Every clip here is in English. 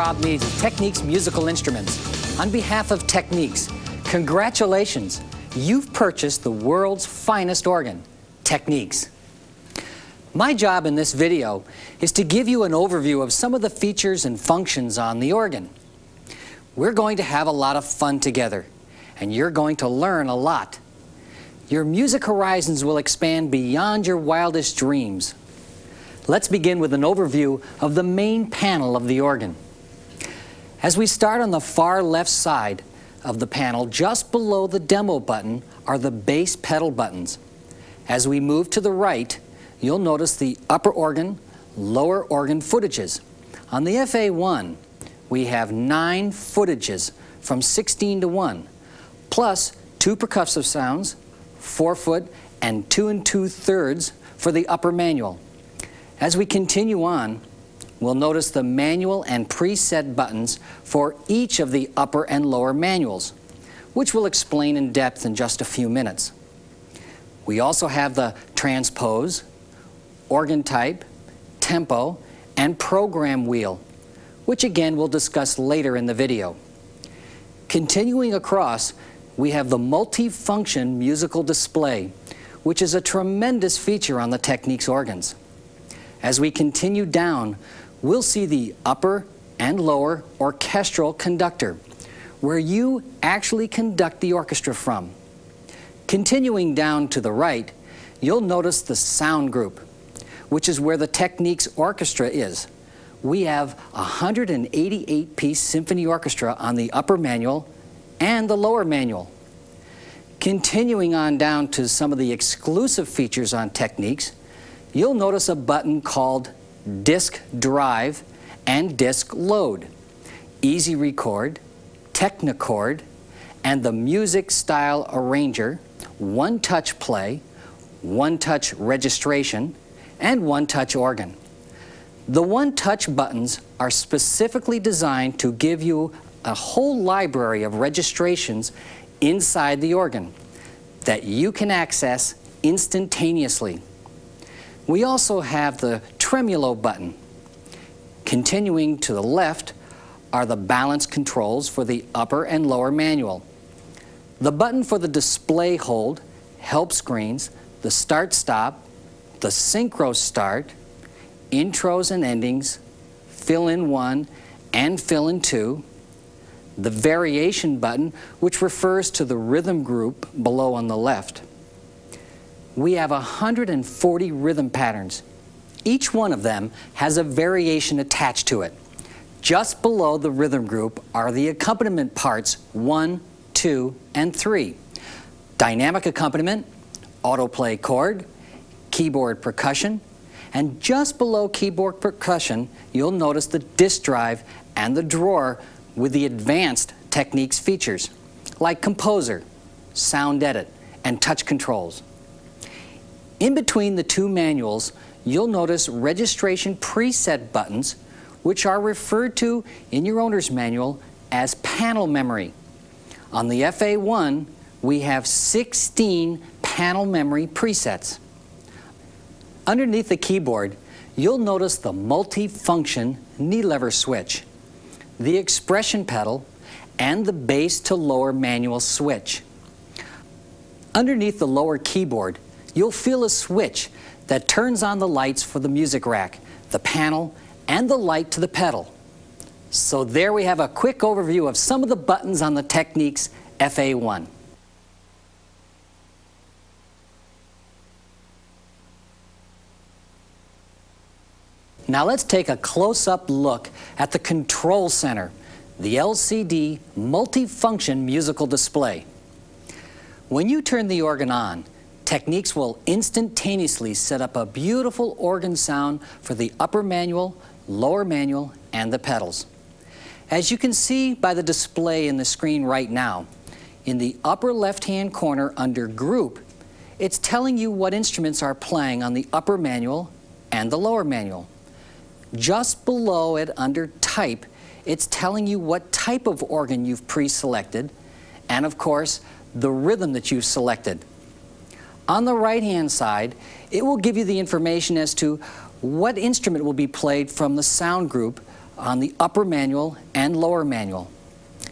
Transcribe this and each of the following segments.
Rob Meads of Technics Musical Instruments. On behalf of Technics, congratulations! You've purchased the world's finest organ, Technics. My job in this video is to give you an overview of some of the features and functions on the organ. We're going to have a lot of fun together, and you're going to learn a lot. Your music horizons will expand beyond your wildest dreams. Let's begin with an overview of the main panel of the organ. As we start on the far left side of the panel, just below the demo button are the bass pedal buttons. As we move to the right, you'll notice the upper organ, lower organ footages. On the FA-1, we have 9 footages from 16 to 1, plus 2 percussive sounds, 4-foot and 2 2/3 for the upper manual. As we continue on, we'll notice the manual and preset buttons for each of the upper and lower manuals, which we'll explain in depth in just a few minutes. We also have the transpose, organ type, tempo, and program wheel, which again we'll discuss later in the video. Continuing across, we have the multi-function musical display, which is a tremendous feature on the Technics organs. As we continue down, we'll see the upper and lower orchestral conductor, where you actually conduct the orchestra from. Continuing down to the right, you'll notice the sound group, which is where the Technics orchestra is. We have a 188-piece symphony orchestra on the upper manual and the lower manual. Continuing on down to some of the exclusive features on Technics, you'll notice a button called Disc Drive and Disc Load, Easy Record, Technicord, and the Music Style Arranger, One-Touch Play, One-Touch Registration, and One-Touch Organ. The One-Touch buttons are specifically designed to give you a whole library of registrations inside the organ that you can access instantaneously. We also have the tremolo button. Continuing to the left are the balance controls for the upper and lower manual. The button for the display hold, help screens, the start-stop, the synchro start, intros and endings, fill-in 1 and fill-in 2, the variation button, which refers to the rhythm group below on the left. We have 140 rhythm patterns. Each one of them has a variation attached to it. Just below the rhythm group are the accompaniment parts 1, 2, and 3. Dynamic accompaniment, autoplay chord, keyboard percussion, and just below keyboard percussion, you'll notice the disc drive and the drawer with the advanced Technics features, like Composer, Sound Edit, and touch controls. In between the 2 manuals, you'll notice registration preset buttons, which are referred to in your owner's manual as panel memory. On the FA-1, we have 16 panel memory presets. Underneath the keyboard, you'll notice the multi-function knee lever switch, the expression pedal, and the bass to lower manual switch. Underneath the lower keyboard, you'll feel a switch that turns on the lights for the music rack, the panel, and the light to the pedal. So there we have a quick overview of some of the buttons on the Technics FA-1. Now let's take a close-up look at the control center, the LCD multi-function musical display. When you turn the organ on, Technics will instantaneously set up a beautiful organ sound for the upper manual, lower manual, and the pedals. As you can see by the display in the screen right now, in the upper left-hand corner under Group, it's telling you what instruments are playing on the upper manual and the lower manual. Just below it under Type, it's telling you what type of organ you've pre-selected, and of course, the rhythm that you've selected. On the right-hand side, it will give you the information as to what instrument will be played from the sound group on the upper manual and lower manual.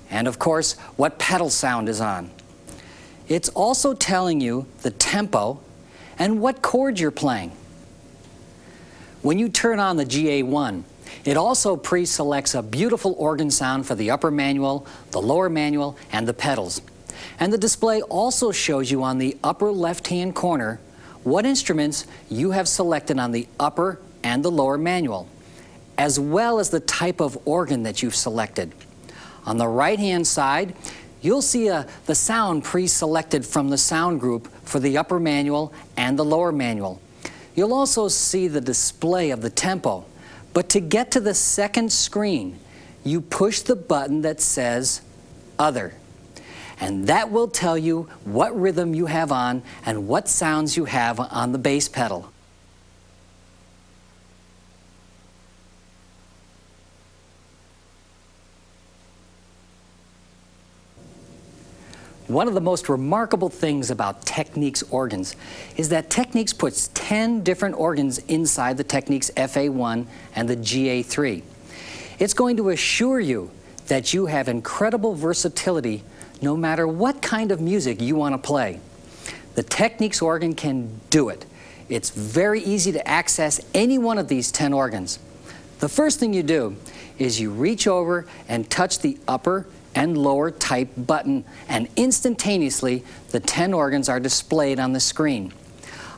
And of course, what pedal sound is on. It's also telling you the tempo and what chords you're playing. When you turn on the GA-1, it also pre-selects a beautiful organ sound for the upper manual, the lower manual, and the pedals. And the display also shows you on the upper left-hand corner what instruments you have selected on the upper and the lower manual, as well as the type of organ that you've selected. On the right-hand side, you'll see the sound pre-selected from the sound group for the upper manual and the lower manual. You'll also see the display of the tempo. But to get to the second screen, you push the button that says Other. And that will tell you what rhythm you have on and what sounds you have on the bass pedal. One of the most remarkable things about Technics organs is that Technics puts 10 different organs inside the Technics FA-1 and the GA-3. It's going to assure you that you have incredible versatility no matter what kind of music you want to play. The Technics organ can do it. It's very easy to access any one of these 10 organs. The first thing you do is you reach over and touch the upper and lower type button, and instantaneously the 10 organs are displayed on the screen.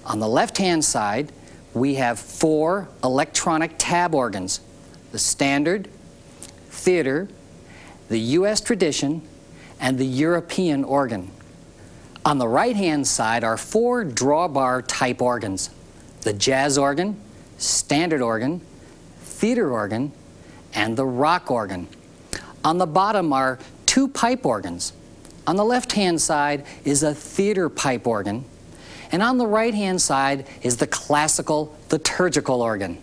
On the left-hand side, we have 4 electronic tab organs: the Standard, Theater, the U.S. Tradition, and the European organ. On the right-hand side are 4 drawbar type organs: the Jazz organ, Standard organ, Theater organ, and the Rock organ. On the bottom are 2 pipe organs. On the left-hand side is a theater pipe organ, and on the right-hand side is the classical liturgical organ.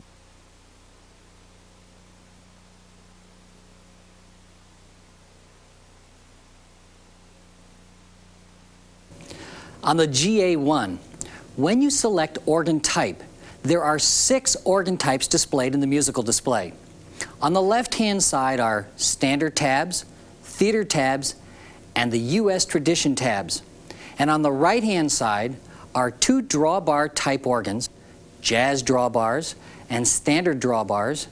On the GA-1, when you select organ type, there are 6 organ types displayed in the musical display. On the left-hand side are Standard tabs, Theater tabs, and the U.S. Tradition tabs. And on the right-hand side are 2 drawbar type organs, Jazz drawbars and Standard drawbars,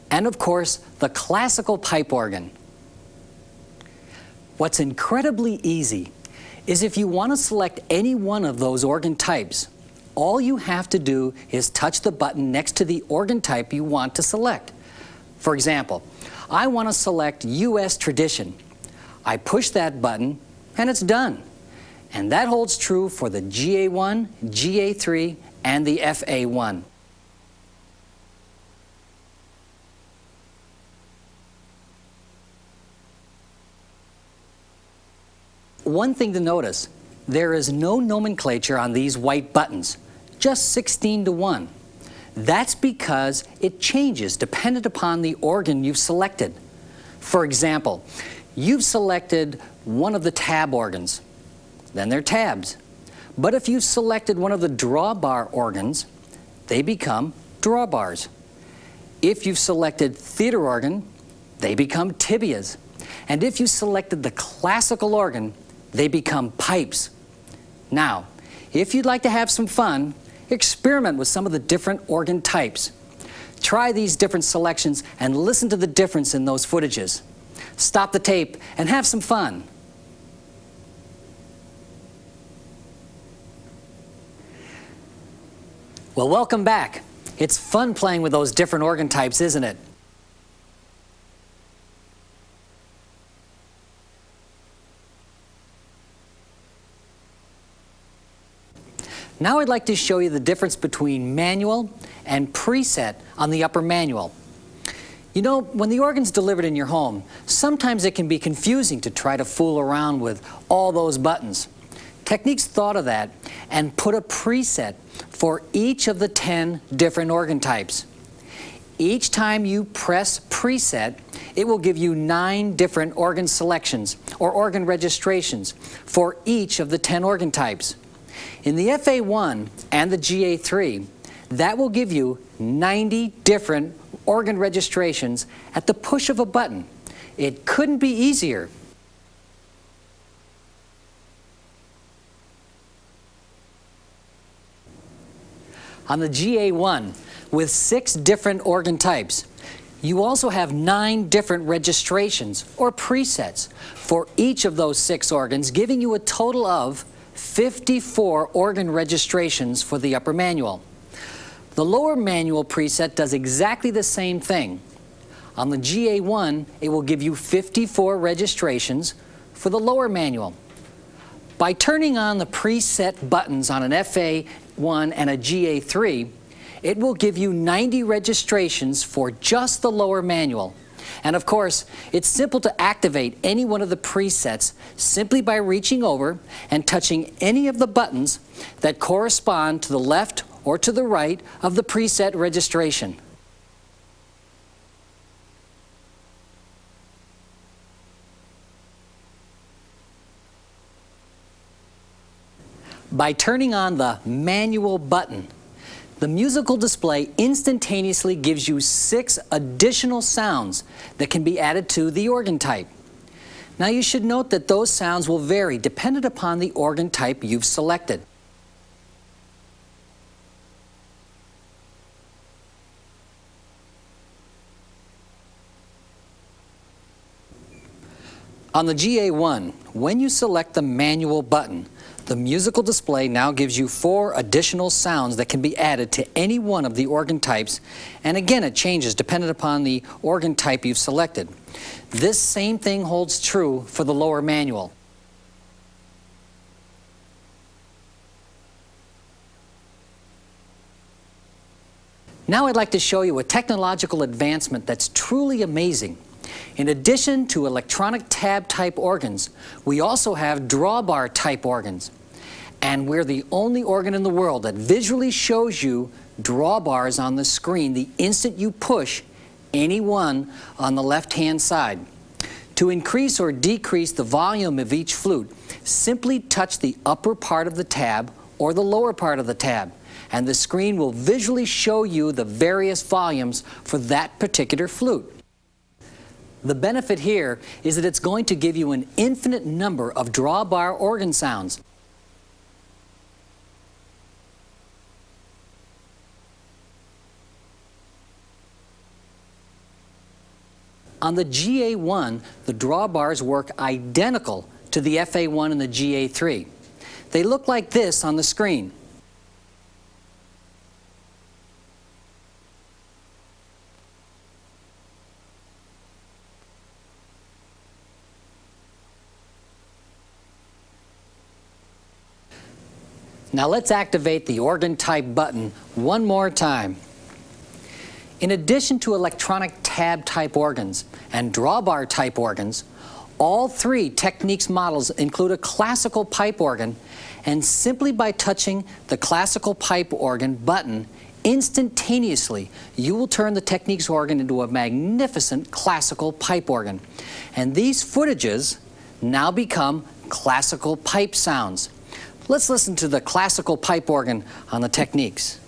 and of course the classical pipe organ. What's incredibly easy is if you want to select any one of those organ types, all you have to do is touch the button next to the organ type you want to select. For example, I want to select U.S. Tradition. I push that button and it's done. And that holds true for the GA-1, GA-3, and the FA-1. One thing to notice, there is no nomenclature on these white buttons, just 16 to 1. That's because it changes dependent upon the organ you've selected. For example, you've selected one of the tab organs, then they're tabs. But if you've selected one of the drawbar organs, they become drawbars. If you've selected theater organ, they become tibias. And if you selected the classical organ, they become pipes. Now, if you'd like to have some fun, experiment with some of the different organ types. Try these different selections and listen to the difference in those footages. Stop the tape and have some fun. Well, welcome back. It's fun playing with those different organ types, isn't it? Now I'd like to show you the difference between manual and preset on the upper manual. You know, when the organ's delivered in your home, sometimes it can be confusing to try to fool around with all those buttons. Technics thought of that and put a preset for each of the 10 different organ types. Each time you press preset, it will give you 9 different organ selections or organ registrations for each of the 10 organ types. In the FA-1 and the GA-3, That will give you 90 different organ registrations at the push of a button. It couldn't be easier. On the GA-1, with 6 different organ types, you also have 9 different registrations or presets for each of those 6 organs, giving you a total of 54 organ registrations for the upper manual. The lower manual preset does exactly the same thing. On the GA-1, it will give you 54 registrations for the lower manual. By turning on the preset buttons on an FA-1 and a GA-3, it will give you 90 registrations for just the lower manual. And of course, it's simple to activate any one of the presets simply by reaching over and touching any of the buttons that correspond to the left or to the right of the preset registration. By turning on the manual button, the musical display instantaneously gives you 6 additional sounds that can be added to the organ type. Now you should note that those sounds will vary dependent upon the organ type you've selected. On the GA-1, when you select the manual button, the musical display now gives you 4 additional sounds that can be added to any one of the organ types, and again it changes dependent upon the organ type you've selected. This same thing holds true for the lower manual. Now I'd like to show you a technological advancement that's truly amazing. In addition to electronic tab type organs, we also have drawbar type organs. And we're the only organ in the world that visually shows you drawbars on the screen the instant you push any one on the left-hand side. To increase or decrease the volume of each flute, simply touch the upper part of the tab or the lower part of the tab, and the screen will visually show you the various volumes for that particular flute. The benefit here is that it's going to give you an infinite number of drawbar organ sounds. On the GA-1, the drawbars work identical to the FA-1 and the GA-3. They look like this on the screen. Now let's activate the organ type button one more time. In addition to electronic tab type organs and drawbar type organs, all 3 Technics models include a classical pipe organ, and simply by touching the classical pipe organ button, instantaneously you will turn the Technics organ into a magnificent classical pipe organ. And these footages now become classical pipe sounds. Let's listen to the classical pipe organ on the Technics.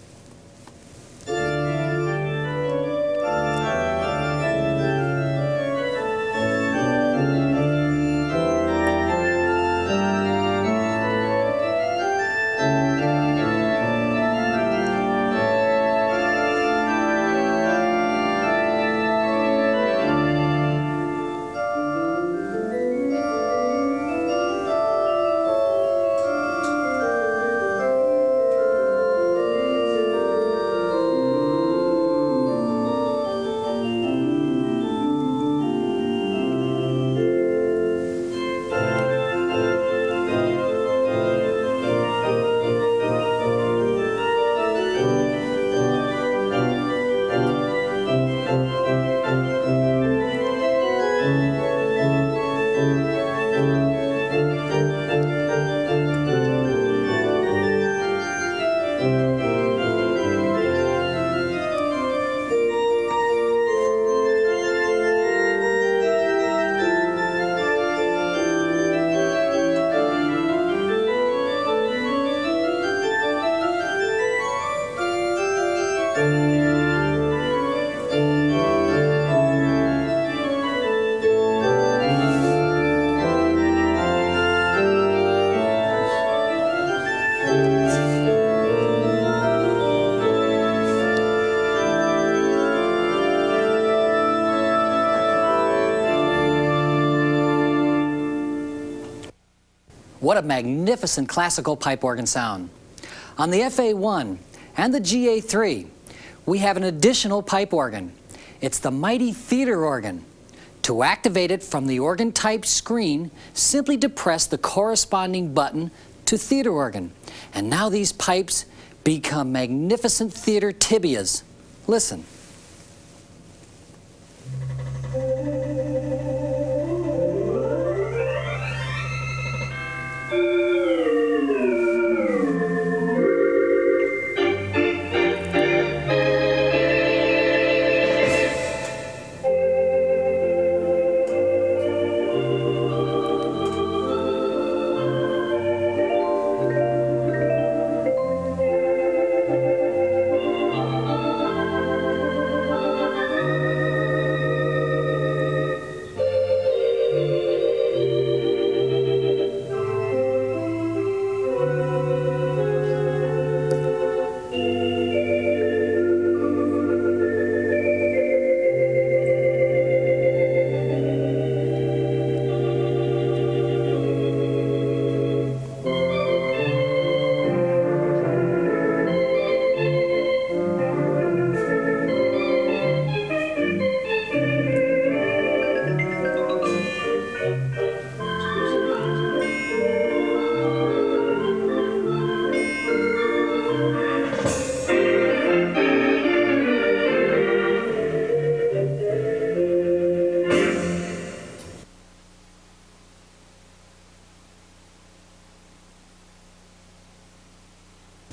What a magnificent classical pipe organ sound. On the FA-1 and the GA-3, we have an additional pipe organ. It's the mighty theater organ. To activate it from the organ type screen, simply depress the corresponding button to theater organ. And now these pipes become magnificent theater tibias. Listen.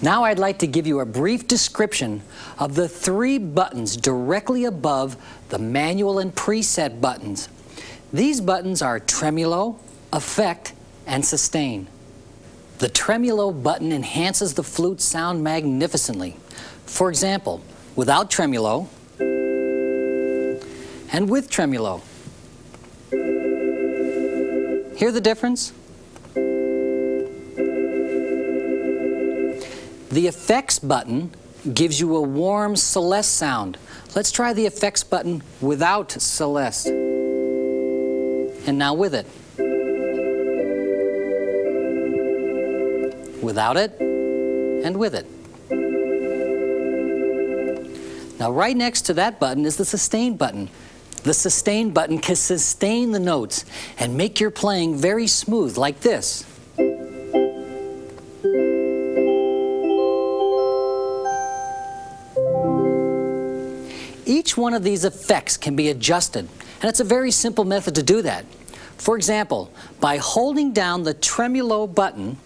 Now I'd like to give you a brief description of the 3 buttons directly above the manual and preset buttons. These buttons are tremolo, effect, and sustain. The tremolo button enhances the flute sound magnificently. For example, without tremolo and with tremolo. Hear the difference? The effects button gives you a warm Celeste sound. Let's try the effects button without Celeste. And now with it. Without it, and with it. Now right next to that button is the sustain button. The sustain button can sustain the notes and make your playing very smooth, like this. Each one of these effects can be adjusted, and it's a very simple method to do that. For example, by holding down the tremolo button,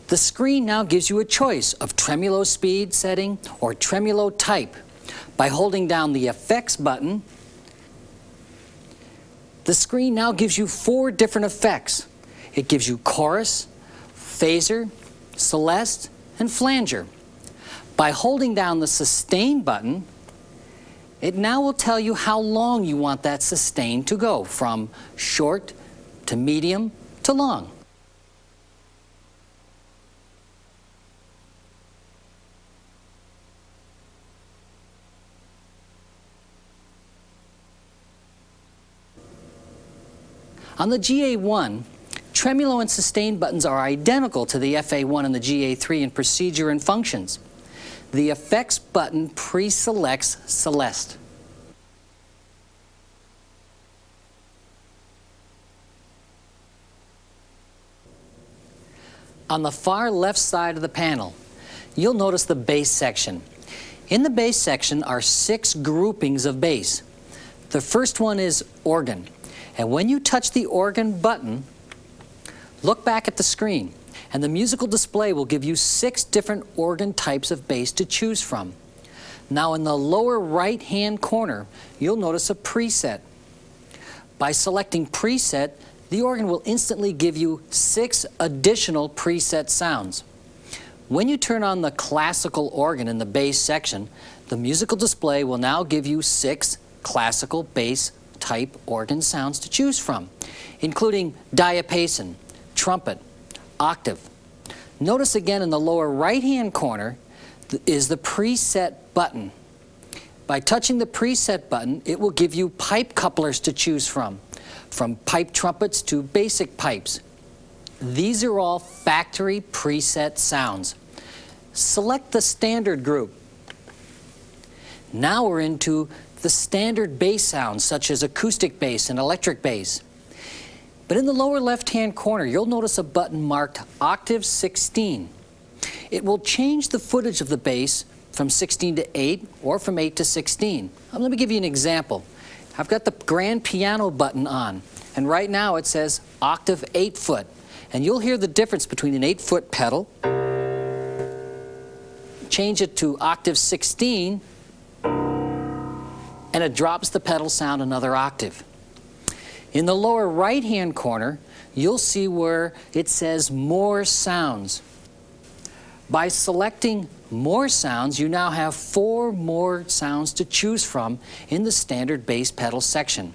the screen now gives you a choice of tremolo speed setting or tremolo type. By holding down the effects button, the screen now gives you 4 different effects. It gives you chorus, phaser, Celeste, and flanger. By holding down the sustain button, it now will tell you how long you want that sustain to go, from short to medium to long. On the GA-1, tremolo and sustain buttons are identical to the FA-1 and the GA-3 in procedure and functions. The effects button pre-selects Celeste. On the far left side of the panel, you'll notice the bass section. In the bass section are 6 groupings of bass. The first one is organ. And when you touch the organ button, look back at the screen, and the musical display will give you 6 different organ types of bass to choose from. Now in the lower right-hand corner, you'll notice a preset. By selecting preset, the organ will instantly give you 6 additional preset sounds. When you turn on the classical organ in the bass section, the musical display will now give you 6 classical bass type organ sounds to choose from, including diapason, trumpet, octave. Notice again in the lower right-hand corner is the preset button. By touching the preset button, it will give you pipe couplers to choose from pipe trumpets to basic pipes. These are all factory preset sounds. Select the standard group. Now we're into the standard bass sounds such as acoustic bass and electric bass. But in the lower left-hand corner, you'll notice a button marked Octave 16. It will change the footage of the bass from 16 to 8 or from 8 to 16. Let me give you an example. I've got the grand piano button on, and right now it says Octave 8 foot. And you'll hear the difference between an 8-foot pedal. Change it to Octave 16, and it drops the pedal sound another octave. In the lower right-hand corner, you'll see where it says More Sounds. By selecting More Sounds, you now have 4 more sounds to choose from in the standard bass pedal section.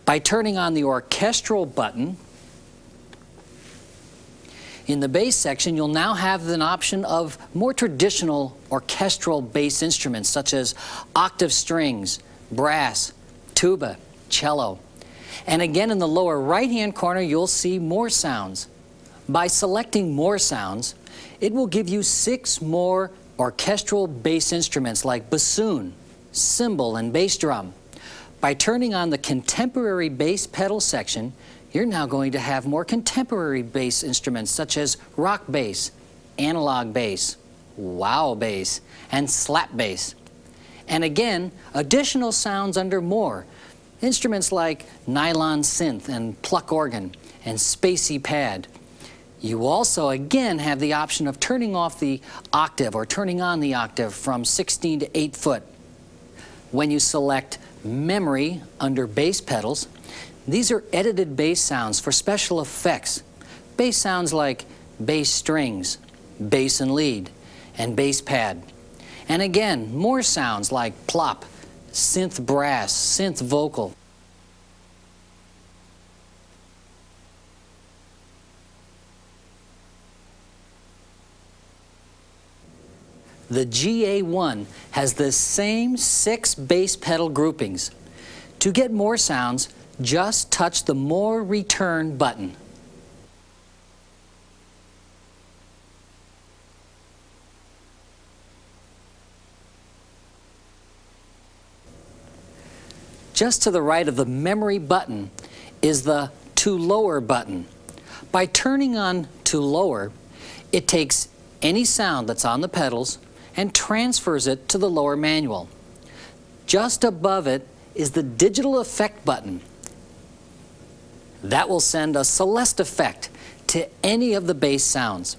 By turning on the orchestral button, in the bass section, you'll now have an option of more traditional orchestral bass instruments such as octave strings, brass, tuba, cello. And again, in the lower right-hand corner, you'll see More Sounds. By selecting More Sounds, it will give you 6 more orchestral bass instruments like bassoon, cymbal, and bass drum. By turning on the contemporary bass pedal section, you're now going to have more contemporary bass instruments such as rock bass, analog bass, wow bass, and slap bass. And again, additional sounds under More. Instruments like nylon synth and pluck organ and spacey pad. You also again have the option of turning off the octave or turning on the octave from 16 to 8 foot. When you select Memory under bass pedals, these are edited bass sounds for special effects. Bass sounds like bass strings, bass and lead, and bass pad. And again, more sounds like plop, synth brass, synth vocal. The GA-1 has the same 6 bass pedal groupings. To get more sounds, just touch the More Return button. Just to the right of the Memory button is the To Lower button. By turning on To Lower, it takes any sound that's on the pedals and transfers it to the lower manual. Just above it is the Digital Effect button. That will send a Celeste effect to any of the bass sounds.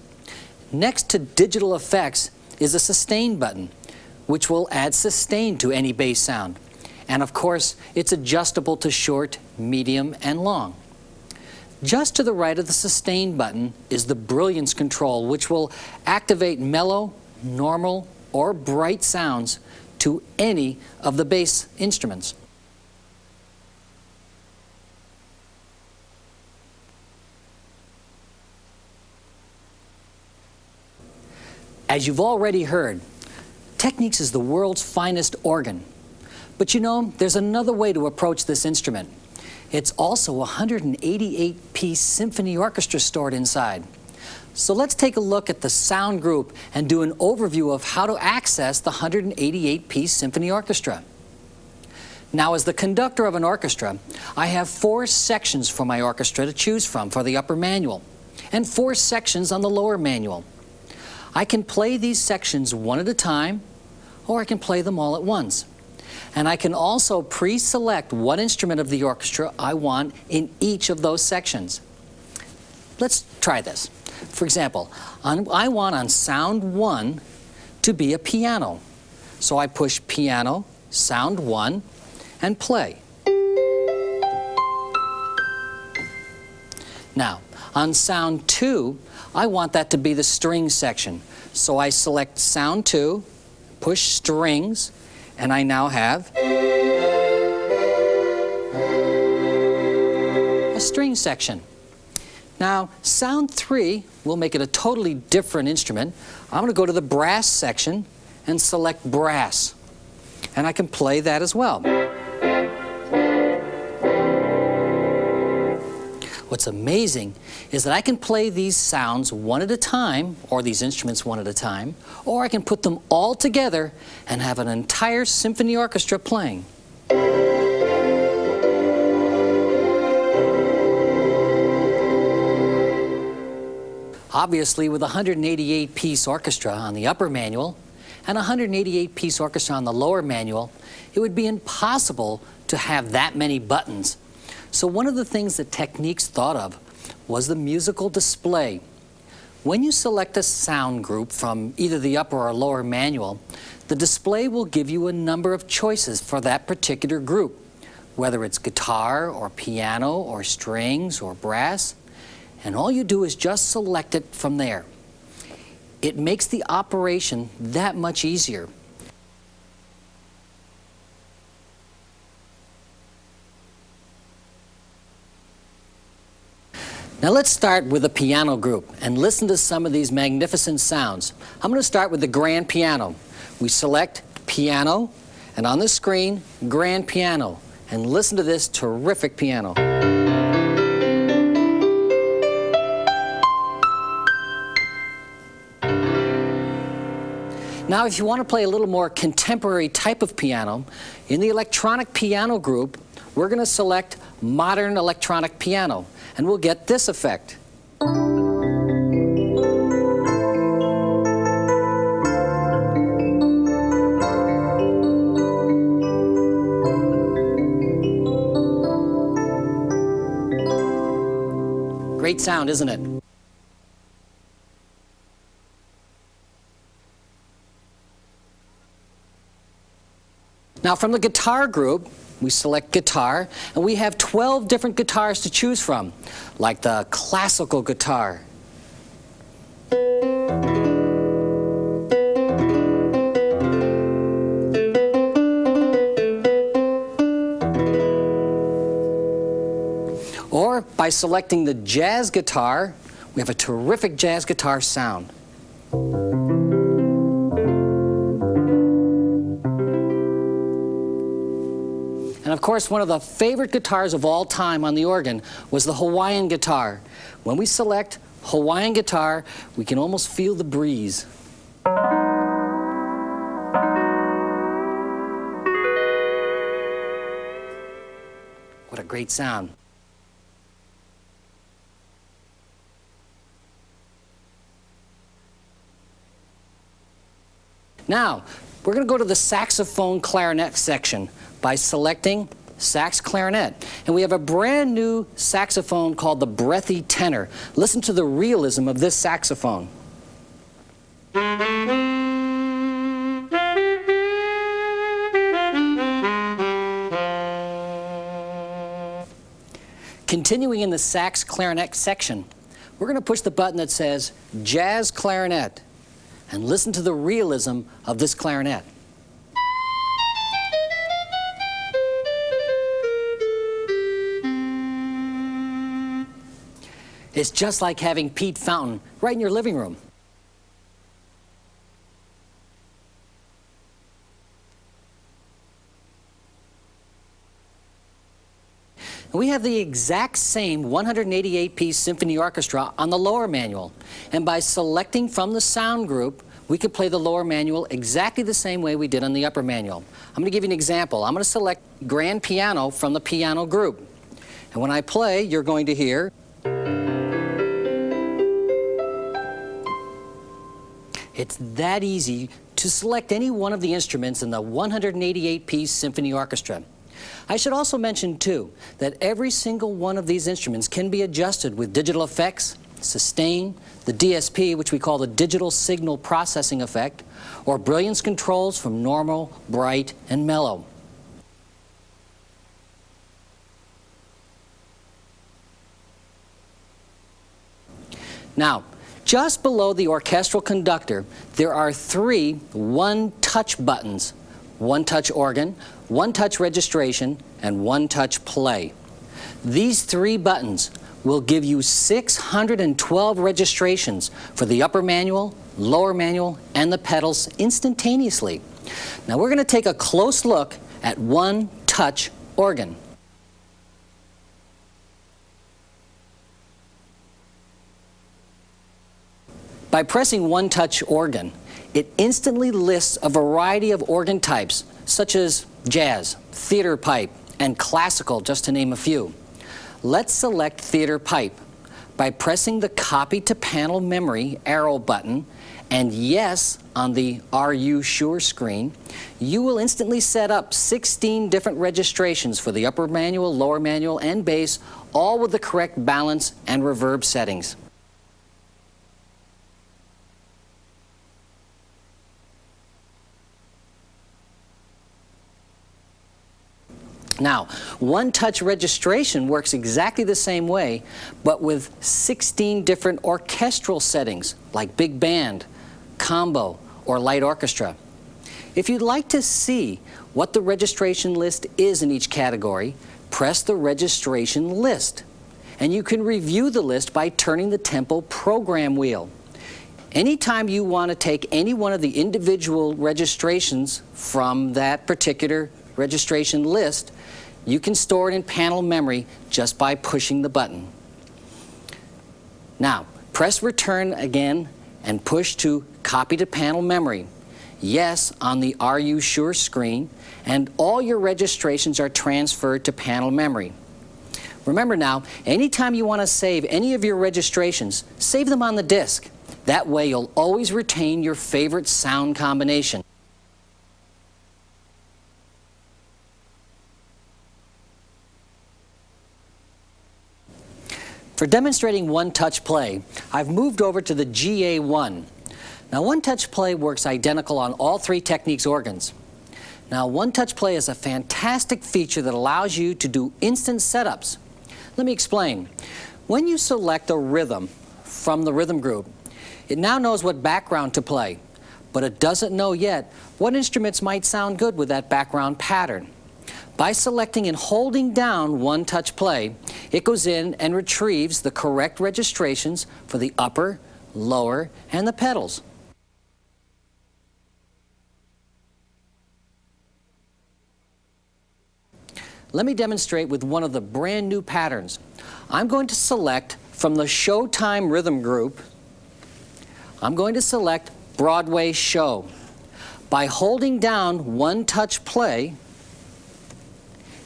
Next to Digital Effects is a Sustain button, which will add sustain to any bass sound. And of course, it's adjustable to short, medium, and long. Just to the right of the Sustain button is the Brilliance control, which will activate mellow, normal, or bright sounds to any of the bass instruments. As you've already heard, Technics is the world's finest organ. But you know, there's another way to approach this instrument. It's also a 188-piece symphony orchestra stored inside. So let's take a look at the sound group and do an overview of how to access the 188-piece symphony orchestra. Now, as the conductor of an orchestra, I have 4 sections for my orchestra to choose from for the upper manual, and 4 sections on the lower manual. I can play these sections one at a time, or I can play them all at once. And I can also pre-select what instrument of the orchestra I want in each of those sections. Let's try this. For example, I want on sound 1 to be a piano. So I push piano, sound 1, and play. Now, on sound 2, I want that to be the string section. So I select sound 2, push strings, and I now have a string section. Now, sound 3 will make it a totally different instrument. I'm going to go to the brass section and select brass. And I can play that as well. What's amazing is that I can play these sounds one at a time, or these instruments one at a time, or I can put them all together and have an entire symphony orchestra playing. Obviously, with a 188-piece orchestra on the upper manual and a 188-piece orchestra on the lower manual, it would be impossible to have that many buttons. So one of the things that Technics thought of was the musical display. When you select a sound group from either the upper or lower manual, the display will give you a number of choices for that particular group, whether it's guitar or piano or strings or brass, and all you do is just select it from there. It makes the operation that much easier. Now let's start with a piano group and listen to some of these magnificent sounds. I'm going to start with the grand piano. We select piano, and on the screen, grand piano. And listen to this terrific piano. Now, if you want to play a little more contemporary type of piano, in the electronic piano group, we're going to select modern electronic piano, and we'll get this effect. Great sound, isn't it? Now, from the guitar group, we select guitar, and we have 12 different guitars to choose from, like the classical guitar, or by selecting the jazz guitar, we have a terrific jazz guitar sound. And of course, one of the favorite guitars of all time on the organ was the Hawaiian guitar. When we select Hawaiian guitar, we can almost feel the breeze. What a great sound. Now, we're going to go to the saxophone clarinet section by selecting sax clarinet. And we have a brand new saxophone called the breathy tenor. Listen to the realism of this saxophone. Continuing in the sax clarinet section, we're going to push the button that says Jazz Clarinet and listen to the realism of this clarinet. It's just like having Pete Fountain right in your living room. And we have the exact same 188-piece symphony orchestra on the lower manual. And by selecting from the sound group, we can play the lower manual exactly the same way we did on the upper manual. I'm going to give you an example. I'm going to select grand piano from the piano group. And when I play, you're going to hear. It's that easy to select any one of the instruments in the 188-piece symphony orchestra. I should also mention, too, that every single one of these instruments can be adjusted with digital effects, sustain, the DSP, which we call the digital signal processing effect, or brilliance controls from normal, bright, and mellow. Now, just below the orchestral conductor, there are 3 one-touch buttons: one-touch organ, one-touch registration, and one-touch play. These 3 buttons will give you 612 registrations for the upper manual, lower manual, and the pedals instantaneously. Now we're going to take a close look at one-touch organ. By pressing One Touch Organ, it instantly lists a variety of organ types, such as jazz, theater pipe, and classical, just to name a few. Let's select theater pipe. By pressing the Copy to Panel Memory arrow button and Yes on the Are You Sure screen, you will instantly set up 16 different registrations for the upper manual, lower manual, and bass, all with the correct balance and reverb settings. Now, one-touch registration works exactly the same way, but with 16 different orchestral settings, like big band, combo, or light orchestra. If you'd like to see what the registration list is in each category, press the registration list. And you can review the list by turning the tempo program wheel. Anytime you want to take any one of the individual registrations from that particular registration list, you can store it in panel memory just by pushing the button. Now, press Return again and push to Copy to Panel Memory. Yes on the Are You Sure screen, and all your registrations are transferred to panel memory. Remember now, anytime you want to save any of your registrations, save them on the disk. That way you'll always retain your favorite sound combination. For demonstrating one-touch play, I've moved over to the GA-1. Now, one-touch play works identical on all three Technics organs. Now, one-touch play is a fantastic feature that allows you to do instant setups. Let me explain. When you select a rhythm from the rhythm group, it now knows what background to play, but it doesn't know yet what instruments might sound good with that background pattern. By selecting and holding down one-touch play, it goes in and retrieves the correct registrations for the upper, lower, and the pedals. Let me demonstrate with one of the brand new patterns. I'm going to select from the Showtime rhythm group, I'm going to select Broadway Show. By holding down one-touch play,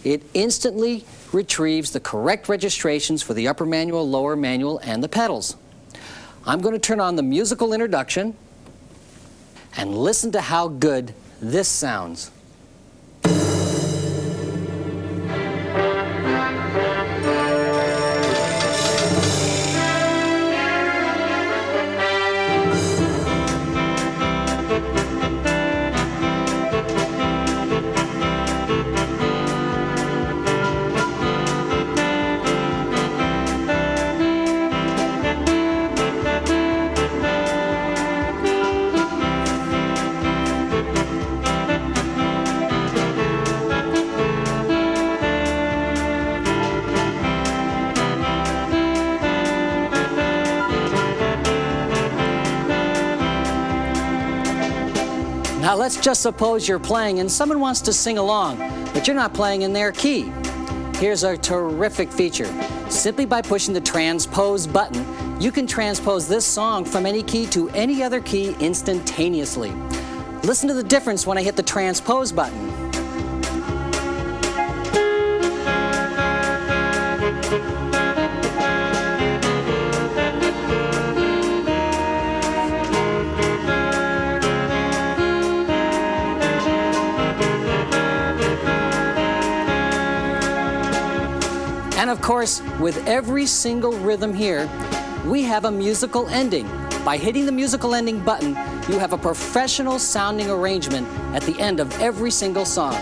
it instantly retrieves the correct registrations for the upper manual, lower manual, and the pedals. I'm going to turn on the musical introduction and listen to how good this sounds. Now let's just suppose you're playing and someone wants to sing along, but you're not playing in their key. Here's a terrific feature. Simply by pushing the transpose button, you can transpose this song from any key to any other key instantaneously. Listen to the difference when I hit the transpose button. And of course, with every single rhythm here, we have a musical ending. By hitting the musical ending button, you have a professional sounding arrangement at the end of every single song.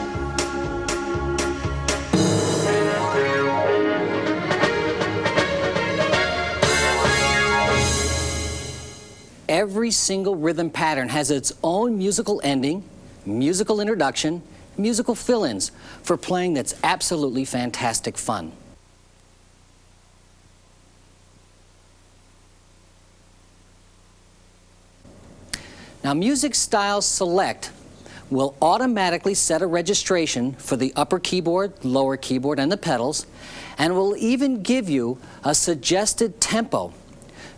Every single rhythm pattern has its own musical ending, musical introduction, musical fill-ins for playing that's absolutely fantastic fun. Now, Music Style Select will automatically set a registration for the upper keyboard, lower keyboard, and the pedals, and will even give you a suggested tempo.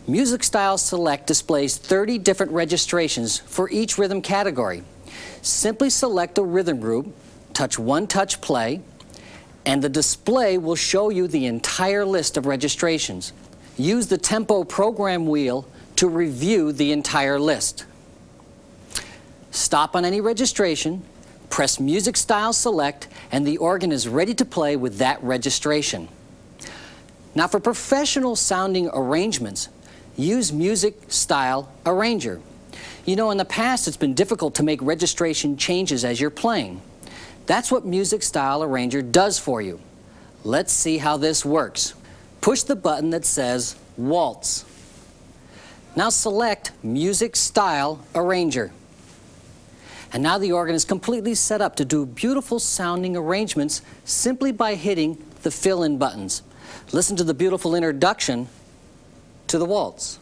Music Style Select displays 30 different registrations for each rhythm category. Simply select a rhythm group, touch one touch play, and the display will show you the entire list of registrations. Use the tempo program wheel to review the entire list. Stop on any registration, press Music Style Select, and the organ is ready to play with that registration. Now for professional sounding arrangements, use Music Style Arranger. You know, in the past it's been difficult to make registration changes as you're playing. That's what Music Style Arranger does for you. Let's see how this works. Push the button that says Waltz. Now select Music Style Arranger. And now the organ is completely set up to do beautiful sounding arrangements simply by hitting the fill-in buttons. Listen to the beautiful introduction to the waltz.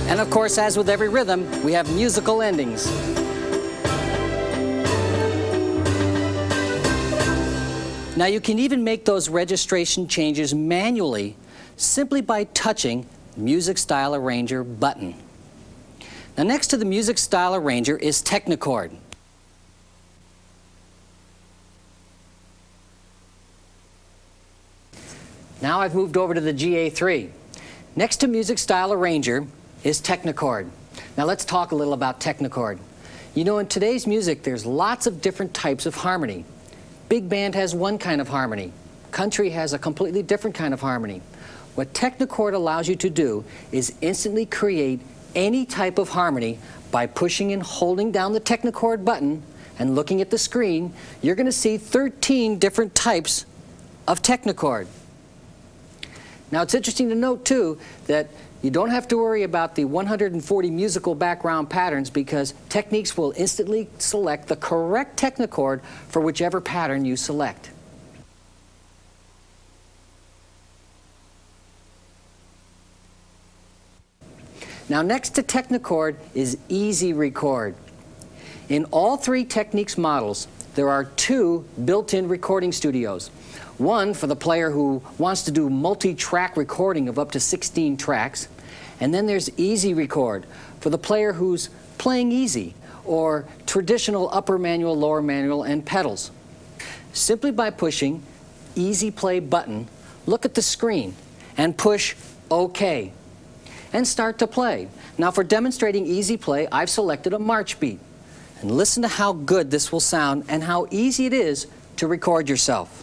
And of course, as with every rhythm, we have musical endings. Now you can even make those registration changes manually simply by touching Music Style Arranger button. Now next to the Music Style Arranger is Technics. Now I've moved over to the GA-3. Next to Music Style Arranger is Technics. Now let's talk a little about Technics. You know, in today's music there's lots of different types of harmony. Big band has one kind of harmony. Country has a completely different kind of harmony. What Technics allows you to do is instantly create any type of harmony by pushing and holding down the Technics button and looking at the screen. You're going to see 13 different types of Technics. Now it's interesting to note too that you don't have to worry about the 140 musical background patterns because Technics will instantly select the correct Technics for whichever pattern you select. Now next to Technics is Easy Record. In all three Technics models, there are two built-in recording studios. One for the player who wants to do multi-track recording of up to 16 tracks. And then there's Easy Record for the player who's playing easy or traditional upper manual, lower manual, and pedals. Simply by pushing Easy Play button, look at the screen and push OK and start to play. Now for demonstrating Easy Play, I've selected a march beat. And listen to how good this will sound and how easy it is to record yourself.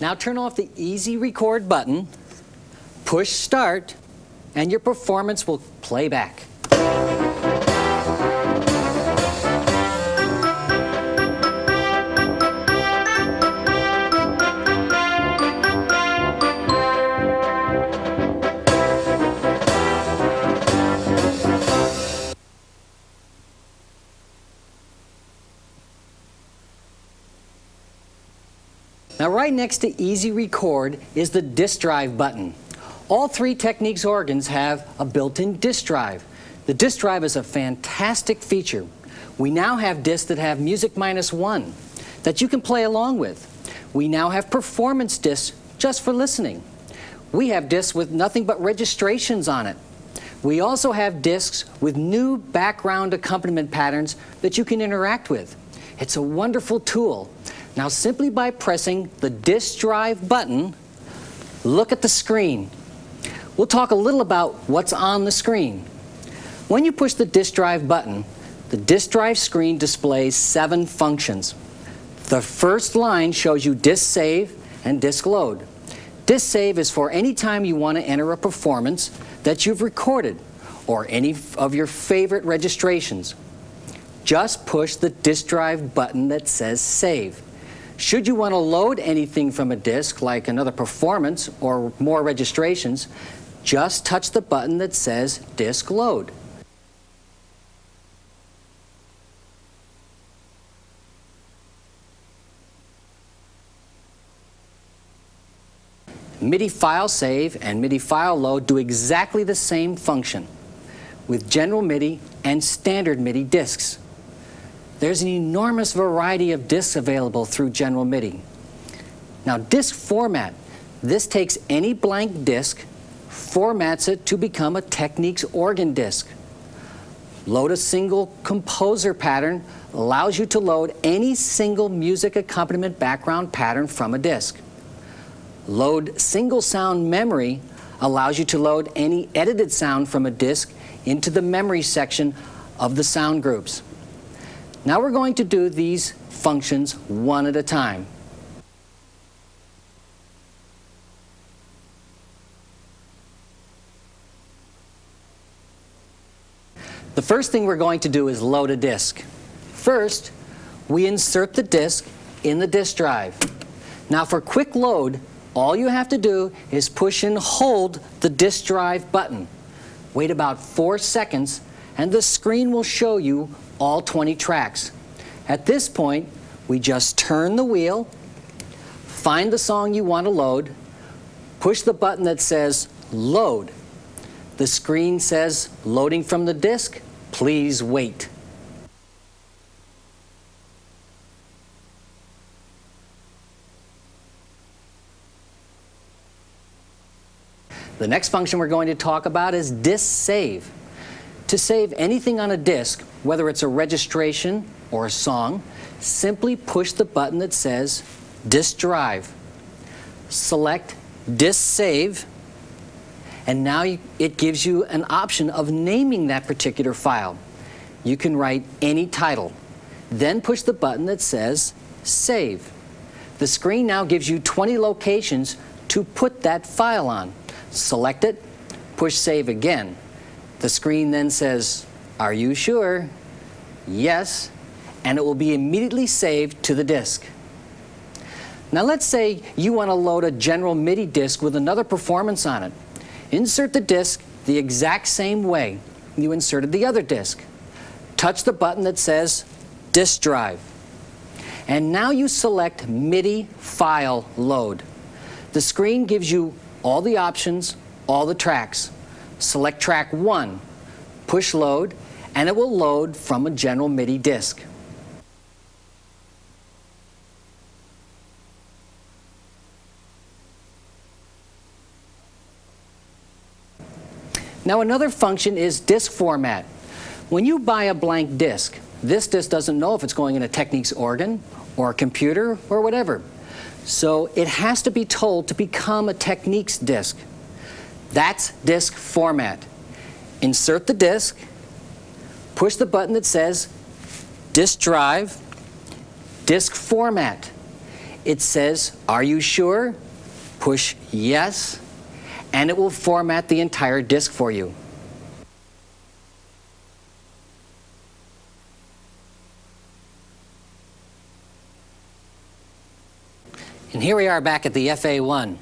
Now turn off the Easy Record button, push Start, and your performance will play back. Now right next to Easy Record is the disk drive button. All three Technics organs have a built-in disk drive. The disk drive is a fantastic feature. We now have discs that have Music -1 that you can play along with. We now have performance discs just for listening. We have discs with nothing but registrations on it. We also have discs with new background accompaniment patterns that you can interact with. It's a wonderful tool. Now simply by pressing the disk drive button, look at the screen. We'll talk a little about what's on the screen. When you push the disk drive button, the disk drive screen displays 7 functions. The first line shows you disk save and disk load. Disk save is for any time you want to enter a performance that you've recorded or any of your favorite registrations. Just push the disk drive button that says save. Should you want to load anything from a disk, like another performance or more registrations, just touch the button that says disk load. MIDI file save and MIDI file load do exactly the same function with general MIDI and standard MIDI disks. There's an enormous variety of disks available through general MIDI. Now, disk format. This takes any blank disk, formats it to become a Technics organ disk. Load a single composer pattern allows you to load any single music accompaniment background pattern from a disk. Load single sound memory allows you to load any edited sound from a disk into the memory section of the sound groups. Now we're going to do these functions one at a time. The first thing we're going to do is load a disk. First, we insert the disk in the disk drive. Now for quick load, all you have to do is push and hold the disk drive button. Wait about 4 seconds and the screen will show you all 20 tracks. At this point, we just turn the wheel, find the song you want to load, push the button that says load. The screen says loading from the disk, please wait. The next function we're going to talk about is disk save. To save anything on a disk, whether it's a registration or a song, simply push the button that says disk drive. Select disk save, and now it gives you an option of naming that particular file. You can write any title. Then push the button that says save. The screen now gives you 20 locations to put that file on. Select it, push save again. The screen then says, are you sure? Yes, and it will be immediately saved to the disk. Now let's say you want to load a general MIDI disk with another performance on it. Insert the disk the exact same way you inserted the other disk. Touch the button that says disk drive. And now you select MIDI file load. The screen gives you all the options, all the tracks. Select track 1, push load, and it will load from a general MIDI disk. Now another function is disk format. When you buy a blank disk, this disk doesn't know if it's going in a Technics organ or a computer or whatever. So it has to be told to become a Technics disk. That's disk format. Insert the disk, push the button that says disk drive, disk format. It says, are you sure? Push yes, and it will format the entire disk for you. And here we are back at the FA-1.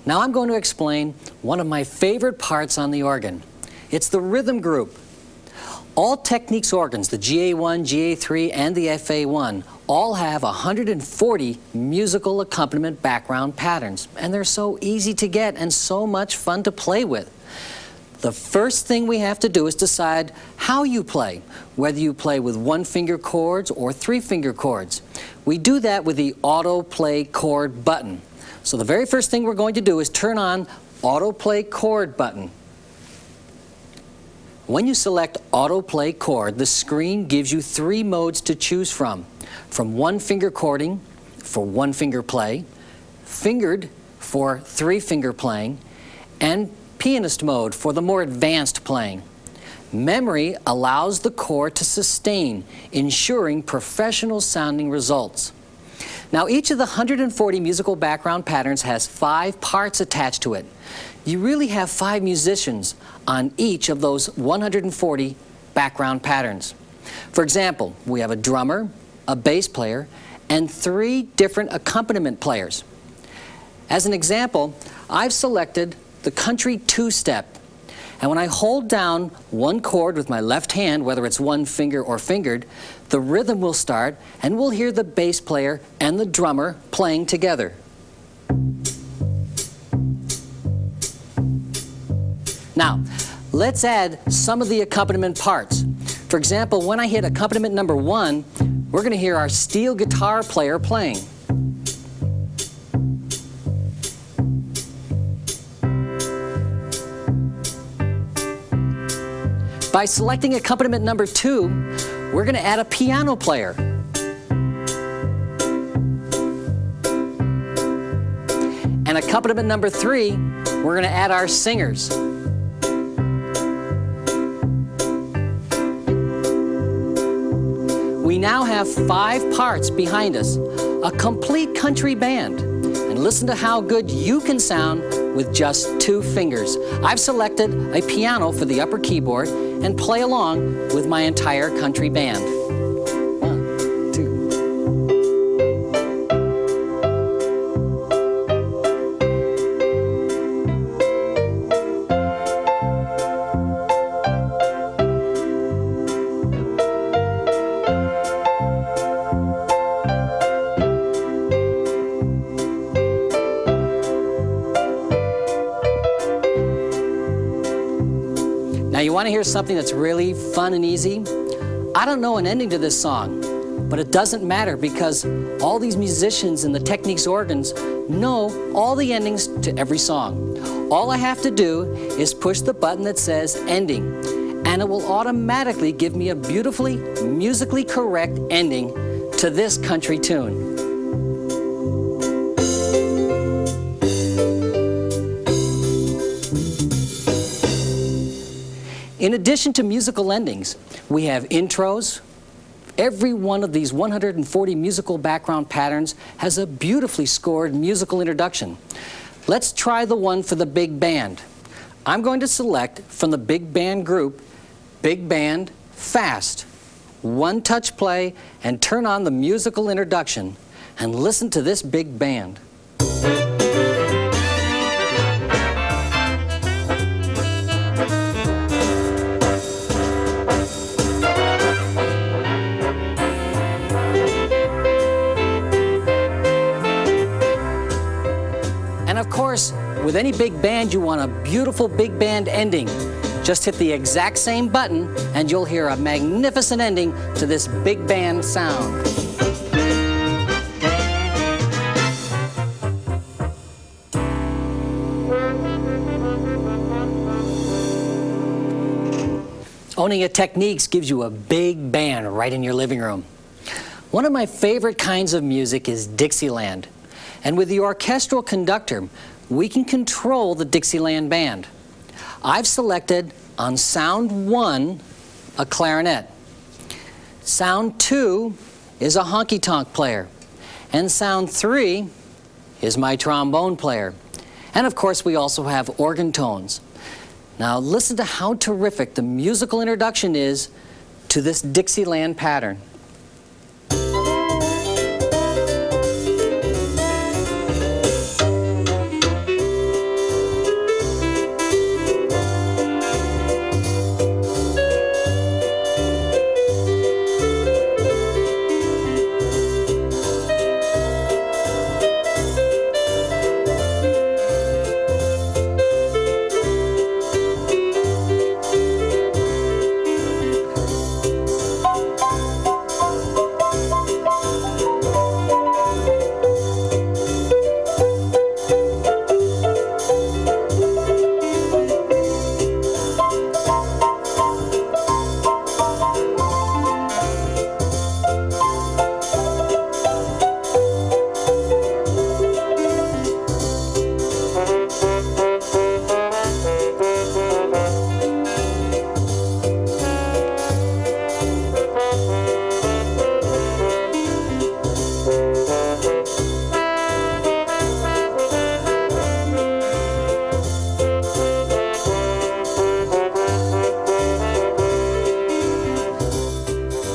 Now I'm going to explain one of my favorite parts on the organ. It's the rhythm group. All Technics organs, the GA-1, GA-3, and the FA-1, all have 140 musical accompaniment background patterns, and they're so easy to get and so much fun to play with. The first thing we have to do is decide how you play, whether you play with 1-finger chords or 3-finger chords. We do that with the auto play chord button. So the very first thing we're going to do is turn on auto play chord button. When you select auto play chord, the screen gives you 3 modes to choose from 1-finger chording, for one-finger play, fingered for three-finger playing, and pianist mode for the more advanced playing. Memory allows the core to sustain, ensuring professional-sounding results. Now, each of the 140 musical background patterns has 5 parts attached to it. You really have 5 musicians on each of those 140 background patterns. For example, we have a drummer, a bass player, and 3 different accompaniment players. As an example, I've selected the country two-step. And when I hold down one chord with my left hand, whether it's one finger or fingered, the rhythm will start and we'll hear the bass player and the drummer playing together. Now, let's add some of the accompaniment parts. For example, when I hit accompaniment number 1, we're going to hear our steel guitar player playing. By selecting accompaniment number 2, we're going to add a piano player. And accompaniment number 3, we're going to add our singers. We now have 5 parts behind us, a complete country band. And listen to how good you can sound with just 2 fingers. I've selected a piano for the upper keyboard and play along with my entire country band. 1, 2. Now, you want to hear something that's really fun and easy? I don't know an ending to this song, but it doesn't matter because all these musicians in the Technics organs know all the endings to every song. All I have to do is push the button that says ending, and it will automatically give me a beautifully, musically correct ending to this country tune. In addition to musical endings, we have intros. Every one of these 140 musical background patterns has a beautifully scored musical introduction. Let's try the one for the big band. I'm going to select from the big band group, Big Band Fast. One touch play and turn on the musical introduction and listen to this big band. And of course, with any big band, you want a beautiful big band ending. Just hit the exact same button and you'll hear a magnificent ending to this big band sound. Owning a Technics gives you a big band right in your living room. One of my favorite kinds of music is Dixieland. And with the orchestral conductor, we can control the Dixieland band. I've selected on sound 1 a clarinet. Sound 2 is a honky-tonk player. And sound 3 is my trombone player. And of course, we also have organ tones. Now listen to how terrific the musical introduction is to this Dixieland pattern.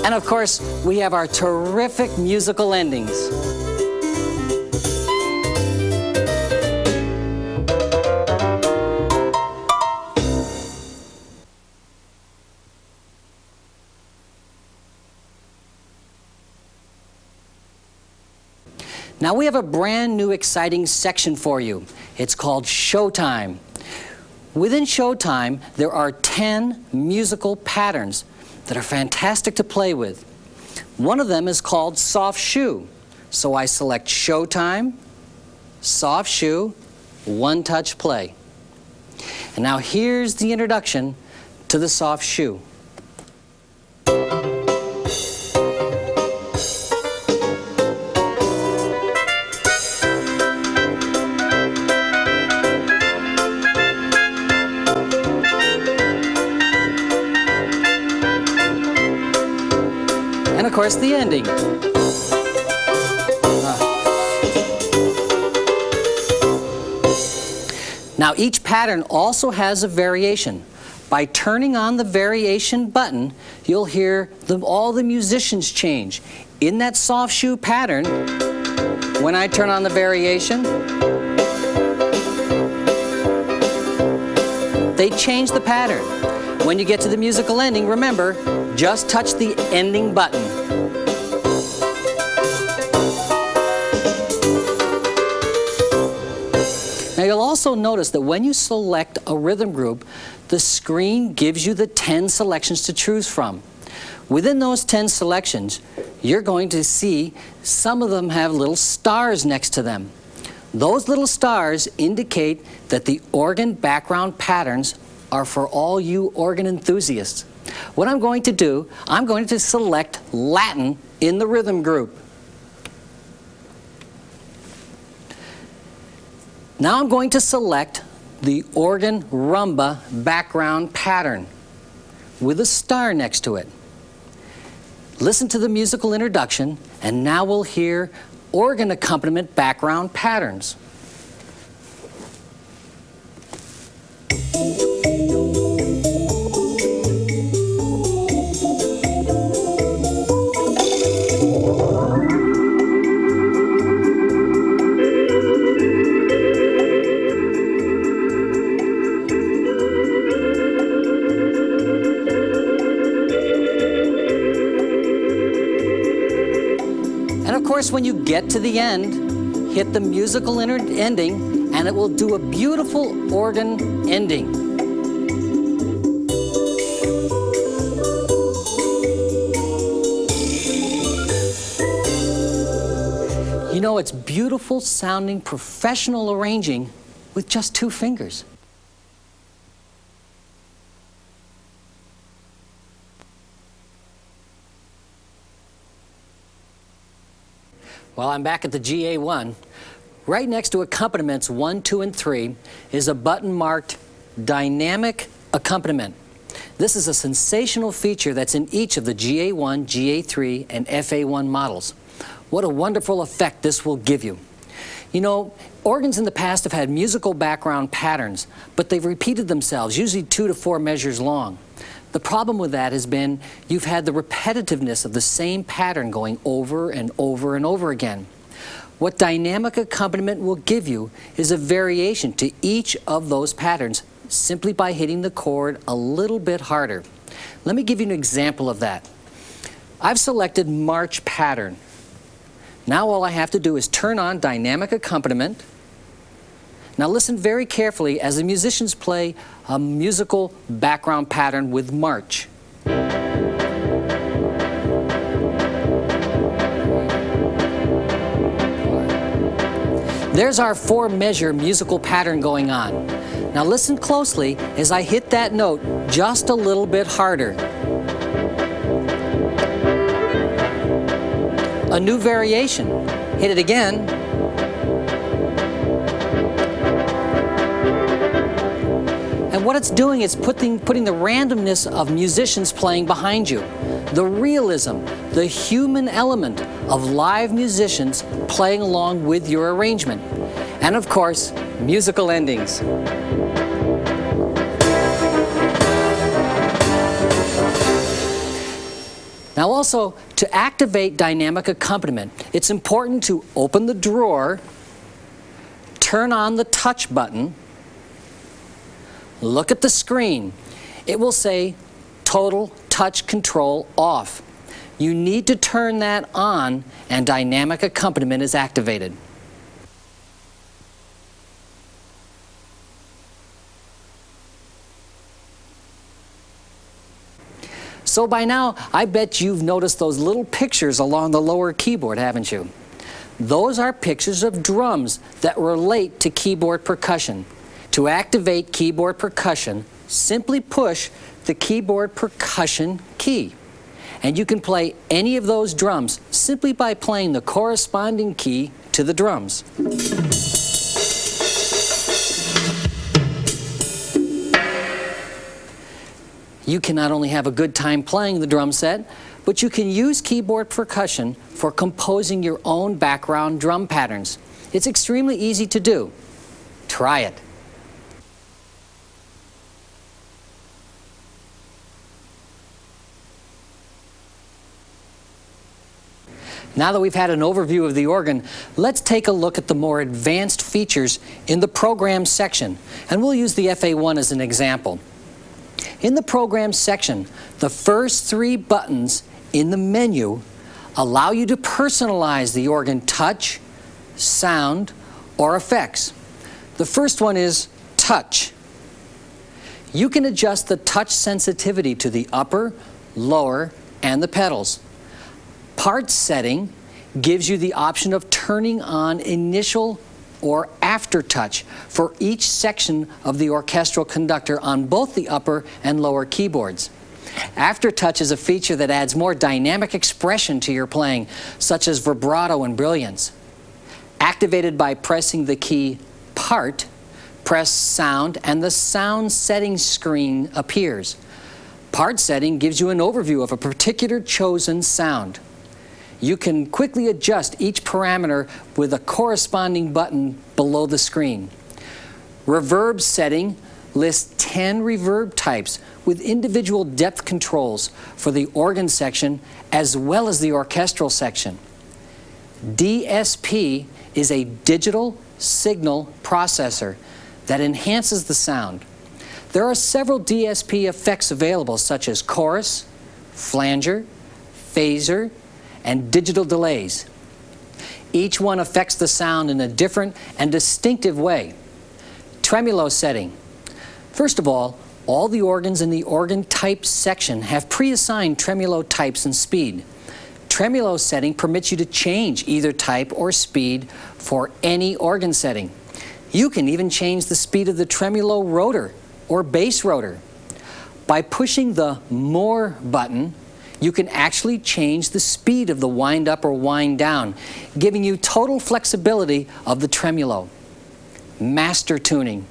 And of course, we have our terrific musical endings. Now we have a brand new exciting section for you. It's called Showtime. Within Showtime, there are 10 musical patterns that are fantastic to play with. One of them is called Soft Shoe. So I select Showtime, Soft Shoe, One Touch Play. And now here's the introduction to the Soft Shoe. And of course, the ending. Now, each pattern also has a variation. By turning on the variation button, you'll hear all the musicians change. In that soft shoe pattern, when I turn on the variation, they change the pattern. When you get to the musical ending, remember, just touch the ending button. Now you'll also notice that when you select a rhythm group, the screen gives you the 10 selections to choose from. Within those 10 selections, you're going to see some of them have little stars next to them. Those little stars indicate that the organ background patterns are for all you organ enthusiasts. What I'm going to do, I'm going to select Latin in the rhythm group. Now I'm going to select the organ rumba background pattern with a star next to it. Listen to the musical introduction, and now we'll hear organ accompaniment background patterns. And of course, when you get to the end, hit the musical ending, and it will do a beautiful organ ending. You know, it's beautiful sounding professional arranging with just 2 fingers. Well, I'm back at the GA-1. Right next to accompaniments 1, 2, and 3 is a button marked Dynamic Accompaniment. This is a sensational feature that's in each of the GA-1, GA-3, and FA-1 models. What a wonderful effect this will give you. You know, organs in the past have had musical background patterns, but they've repeated themselves, usually 2 to 4 measures long. The problem with that has been you've had the repetitiveness of the same pattern going over and over and over again. What dynamic accompaniment will give you is a variation to each of those patterns simply by hitting the chord a little bit harder. Let me give you an example of that. I've selected March Pattern. Now all I have to do is turn on dynamic accompaniment. Now listen very carefully as the musicians play a musical background pattern with March. There's our 4-measure musical pattern going on. Now listen closely as I hit that note just a little bit harder. A new variation. Hit it again. And what it's doing is putting the randomness of musicians playing behind you. The realism, the human element of live musicians playing along with your arrangement. And of course, musical endings. Now also, to activate dynamic accompaniment, it's important to open the drawer, turn on the touch button, look at the screen. It will say Total Touch Control Off. You need to turn that on and dynamic accompaniment is activated. So by now, I bet you've noticed those little pictures along the lower keyboard, haven't you? Those are pictures of drums that relate to keyboard percussion. To activate keyboard percussion, simply push the keyboard percussion key. And you can play any of those drums simply by playing the corresponding key to the drums. You can not only have a good time playing the drum set, but you can use keyboard percussion for composing your own background drum patterns. It's extremely easy to do. Try it. Now that we've had an overview of the organ, let's take a look at the more advanced features in the program section, and we'll use the FA-1 as an example. In the program section, the first 3 buttons in the menu allow you to personalize the organ touch, sound, or effects. The first one is touch. You can adjust the touch sensitivity to the upper, lower, and the pedals. Part setting gives you the option of turning on initial or aftertouch for each section of the orchestral conductor on both the upper and lower keyboards. Aftertouch is a feature that adds more dynamic expression to your playing, such as vibrato and brilliance. Activated by pressing the key Part, press Sound, and the sound setting screen appears. Part setting gives you an overview of a particular chosen sound. You can quickly adjust each parameter with a corresponding button below the screen. Reverb setting lists 10 reverb types with individual depth controls for the organ section as well as the orchestral section. DSP is a digital signal processor that enhances the sound. There are several DSP effects available, such as chorus, flanger, phaser, and digital delays. Each one affects the sound in a different and distinctive way. Tremolo setting. First of all the organs in the organ type section have pre-assigned tremolo types and speed. Tremolo setting permits you to change either type or speed for any organ setting. You can even change the speed of the tremolo rotor or bass rotor. By pushing the More button, you can actually change the speed of the wind up or wind down, giving you total flexibility of the tremolo. Master tuning.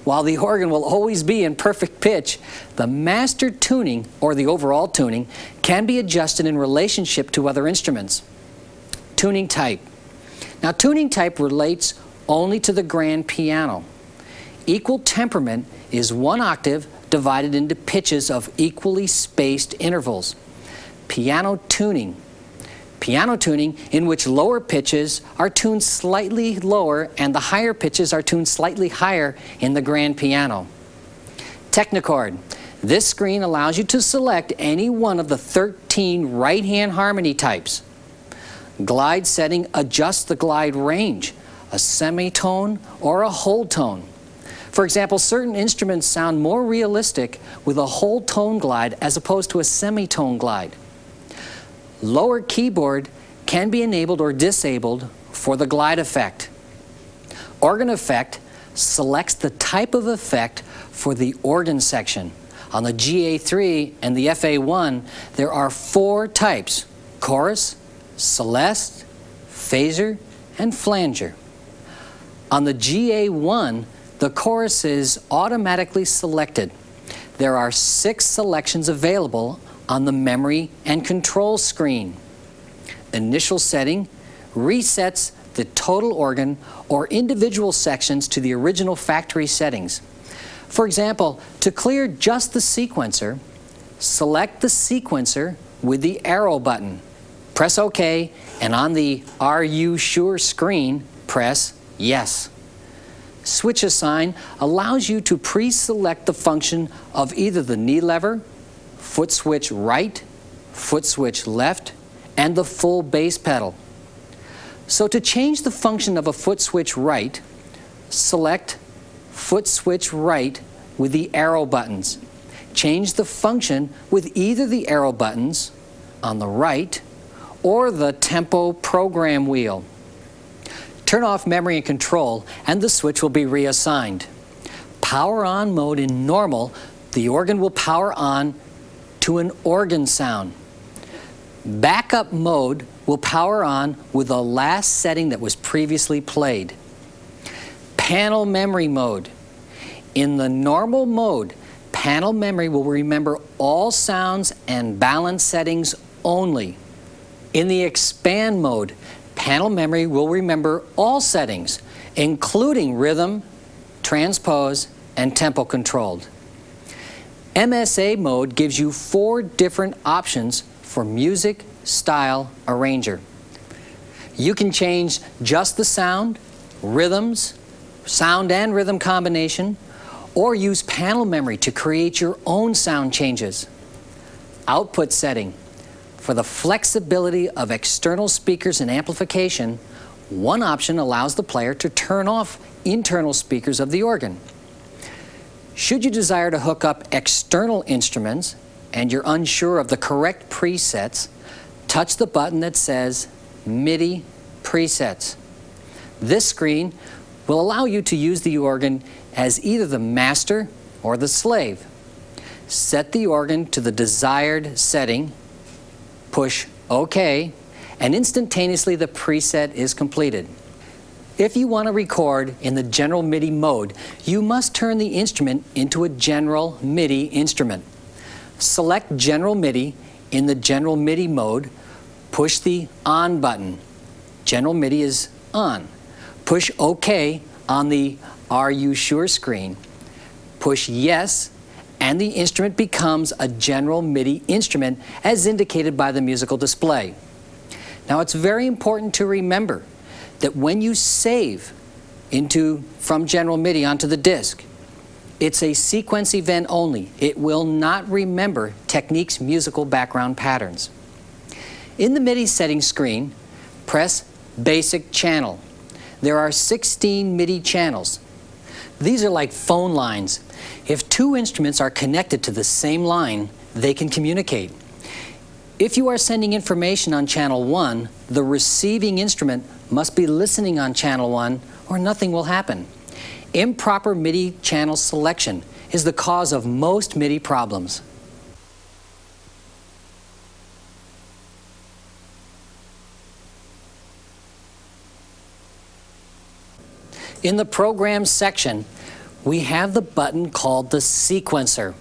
While the organ will always be in perfect pitch, the master tuning, or the overall tuning, can be adjusted in relationship to other instruments. Tuning type. Now, tuning type relates only to the grand piano. Equal temperament is 1 octave divided into pitches of equally spaced intervals. Piano tuning. Piano tuning, in which lower pitches are tuned slightly lower and the higher pitches are tuned slightly higher in the grand piano. Technichord. This screen allows you to select any one of the 13 right-hand harmony types. Glide setting adjusts the glide range, a semitone or a whole tone. For example, certain instruments sound more realistic with a whole tone glide as opposed to a semitone glide. Lower keyboard can be enabled or disabled for the glide effect. Organ effect selects the type of effect for the organ section. On the GA-3 and the FA-1, there are 4 types: chorus, celeste, phaser, and flanger. On the GA-1, the chorus is automatically selected. There are 6 selections available on the memory and control screen. Initial setting resets the total organ or individual sections to the original factory settings. For example, to clear just the sequencer, select the sequencer with the arrow button. Press OK, and on the Are You Sure screen, press Yes. Switch Assign allows you to pre-select the function of either the knee lever, foot switch right, foot switch left, and the full bass pedal. So to change the function of a foot switch right, select foot switch right with the arrow buttons. Change the function with either the arrow buttons on the right or the tempo program wheel. Turn off memory and control, and the switch will be reassigned. Power on mode in normal, the organ will power on to an organ sound. Backup mode will power on with the last setting that was previously played. Panel memory mode. In the normal mode, panel memory will remember all sounds and balance settings only. In the expand mode, panel memory will remember all settings, including rhythm, transpose, and tempo controlled. MSA mode gives you 4 different options for music style arranger. You can change just the sound, rhythms, sound and rhythm combination, or use panel memory to create your own sound changes. Output setting. For the flexibility of external speakers and amplification, one option allows the player to turn off internal speakers of the organ. Should you desire to hook up external instruments and you're unsure of the correct presets, touch the button that says MIDI Presets. This screen will allow you to use the organ as either the master or the slave. Set the organ to the desired setting, push OK, and instantaneously the preset is completed. If you want to record in the general MIDI mode, you must turn the instrument into a general MIDI instrument. Select General MIDI in the General MIDI mode, push the On button. General MIDI is on. Push OK on the Are You Sure screen. Push Yes, and the instrument becomes a general MIDI instrument as indicated by the musical display. Now it's very important to remember that when you save from general MIDI onto the disc, it's a sequence event only. It will not remember Technics musical background patterns. In the MIDI settings screen, press Basic Channel. There are 16 MIDI channels. These are like phone lines. If 2 instruments are connected to the same line, they can communicate. If you are sending information on channel 1, the receiving instrument must be listening on channel 1 or nothing will happen. Improper MIDI channel selection is the cause of most MIDI problems. In the Programs section, we have the button called the sequencer.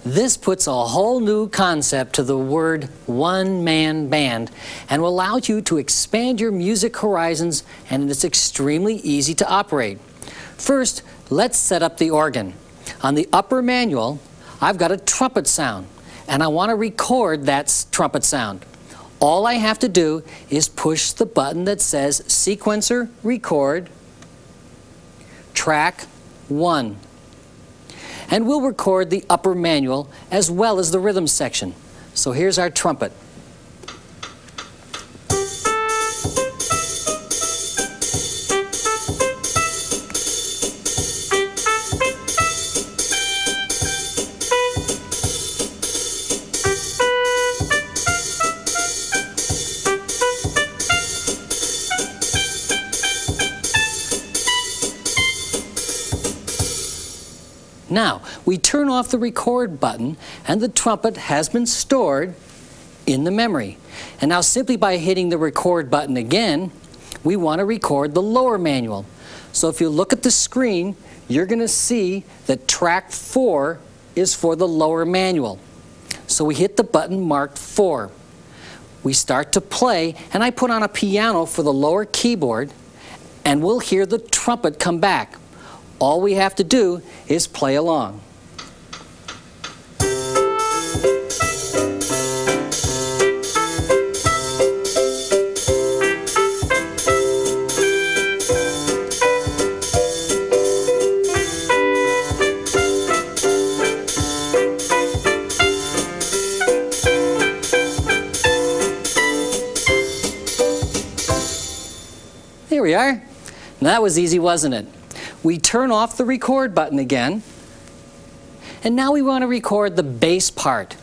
This puts a whole new concept to the word one-man band and will allow you to expand your music horizons, and it's extremely easy to operate. First, let's set up the organ. On the upper manual, I've got a trumpet sound, and I want to record that trumpet sound. All I have to do is push the button that says Sequencer Record Track 1. And we'll record the upper manual as well as the rhythm section. So here's our trumpet. Now, we turn off the record button and the trumpet has been stored in the memory. And now simply by hitting the record button again, we want to record the lower manual. So if you look at the screen, you're going to see that track 4 is for the lower manual. So we hit the button marked 4. We start to play, and I put on a piano for the lower keyboard, and we'll hear the trumpet come back. All we have to do is play along. Here we are. That was easy, wasn't it? We turn off the record button again, and now we want to record the bass part.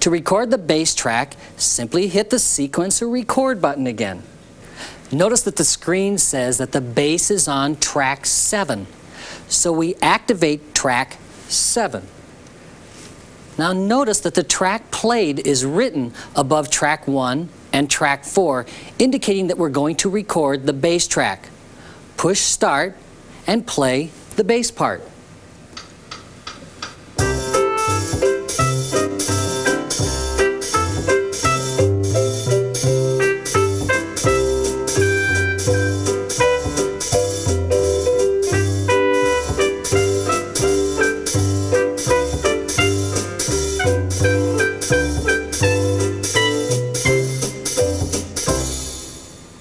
To record the bass track, simply hit the sequencer record button again. Notice that the screen says that the bass is on track 7. So we activate track 7. Now notice that the track played is written above track 1 and track 4, indicating that we're going to record the bass track. Push start and play the bass part.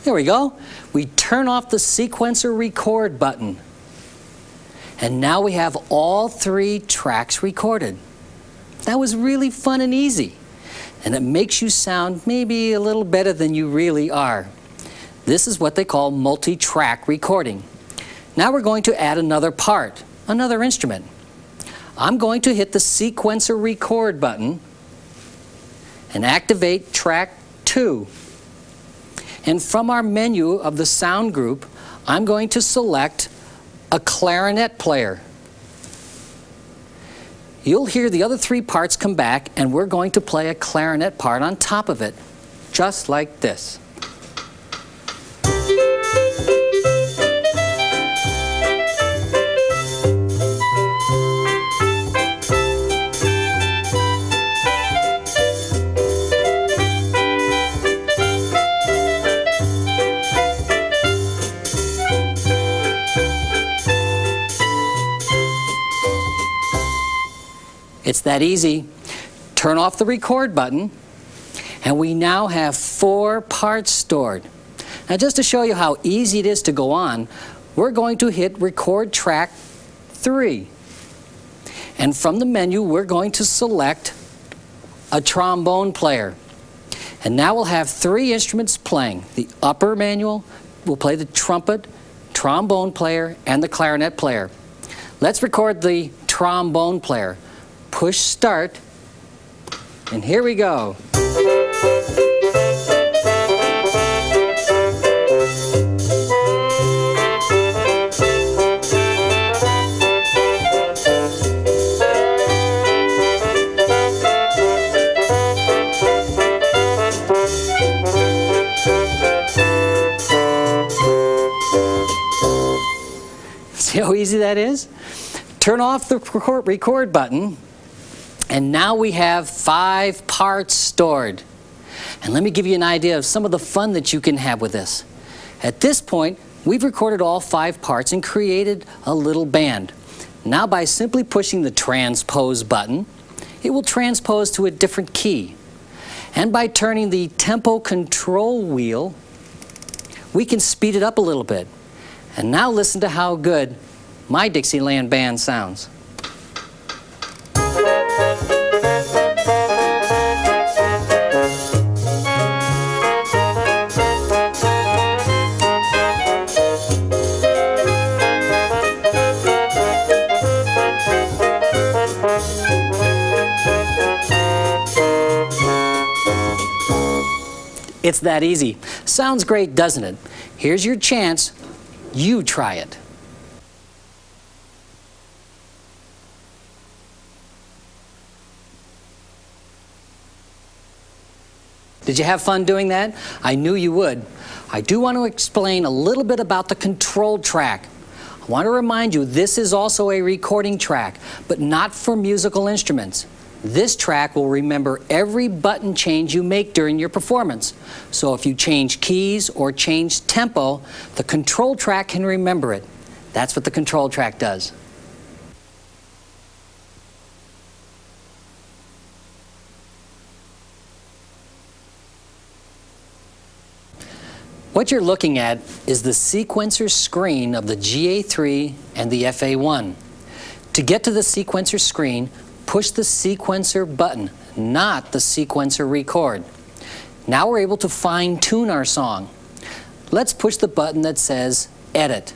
There we go. We turn off the sequencer record button. And now we have all 3 tracks recorded. That was really fun and easy. And it makes you sound maybe a little better than you really are. This is what they call multi-track recording. Now we're going to add another part, another instrument. I'm going to hit the sequencer record button and activate track 2. And from our menu of the sound group, I'm going to select a clarinet player. You'll hear the other 3 parts come back, and we're going to play a clarinet part on top of it, just like this. It's that easy. Turn off the record button, and we now have 4 parts stored. Now just to show you how easy it is to go on, we're going to hit record track 3. And from the menu, we're going to select a trombone player. And now we'll have 3 instruments playing. The upper manual will play the trumpet, trombone player, and the clarinet player. Let's record the trombone player. Push start, and here we go. See how easy that is? Turn off the record button. And now we have 5 parts stored. And let me give you an idea of some of the fun that you can have with this. At this point, we've recorded all 5 parts and created a little band. Now by simply pushing the transpose button, it will transpose to a different key. And by turning the tempo control wheel, we can speed it up a little bit. And now listen to how good my Dixieland band sounds. It's that easy. Sounds great, doesn't it? Here's your chance. You try it. Did you have fun doing that? I knew you would. I do want to explain a little bit about the control track. I want to remind you this is also a recording track, but not for musical instruments. This track will remember every button change you make during your performance. So if you change keys or change tempo, the control track can remember it. That's what the control track does. What you're looking at is the sequencer screen of the GA-3 and the FA-1. To get to the sequencer screen, push the sequencer button, not the sequencer record. Now we're able to fine-tune our song. let's push the button that says Edit.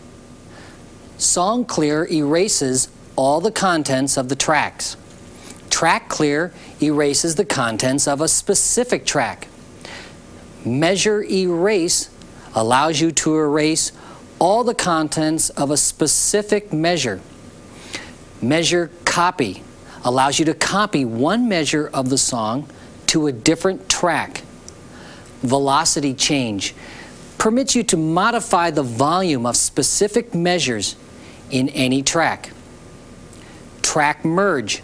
Song Clear erases all the contents of the tracks. Track Clear erases the contents of a specific track. Measure Erase allows you to erase all the contents of a specific measure. Measure Copy allows you to copy one measure of the song to a different track. Velocity Change permits you to modify the volume of specific measures in any track. Track Merge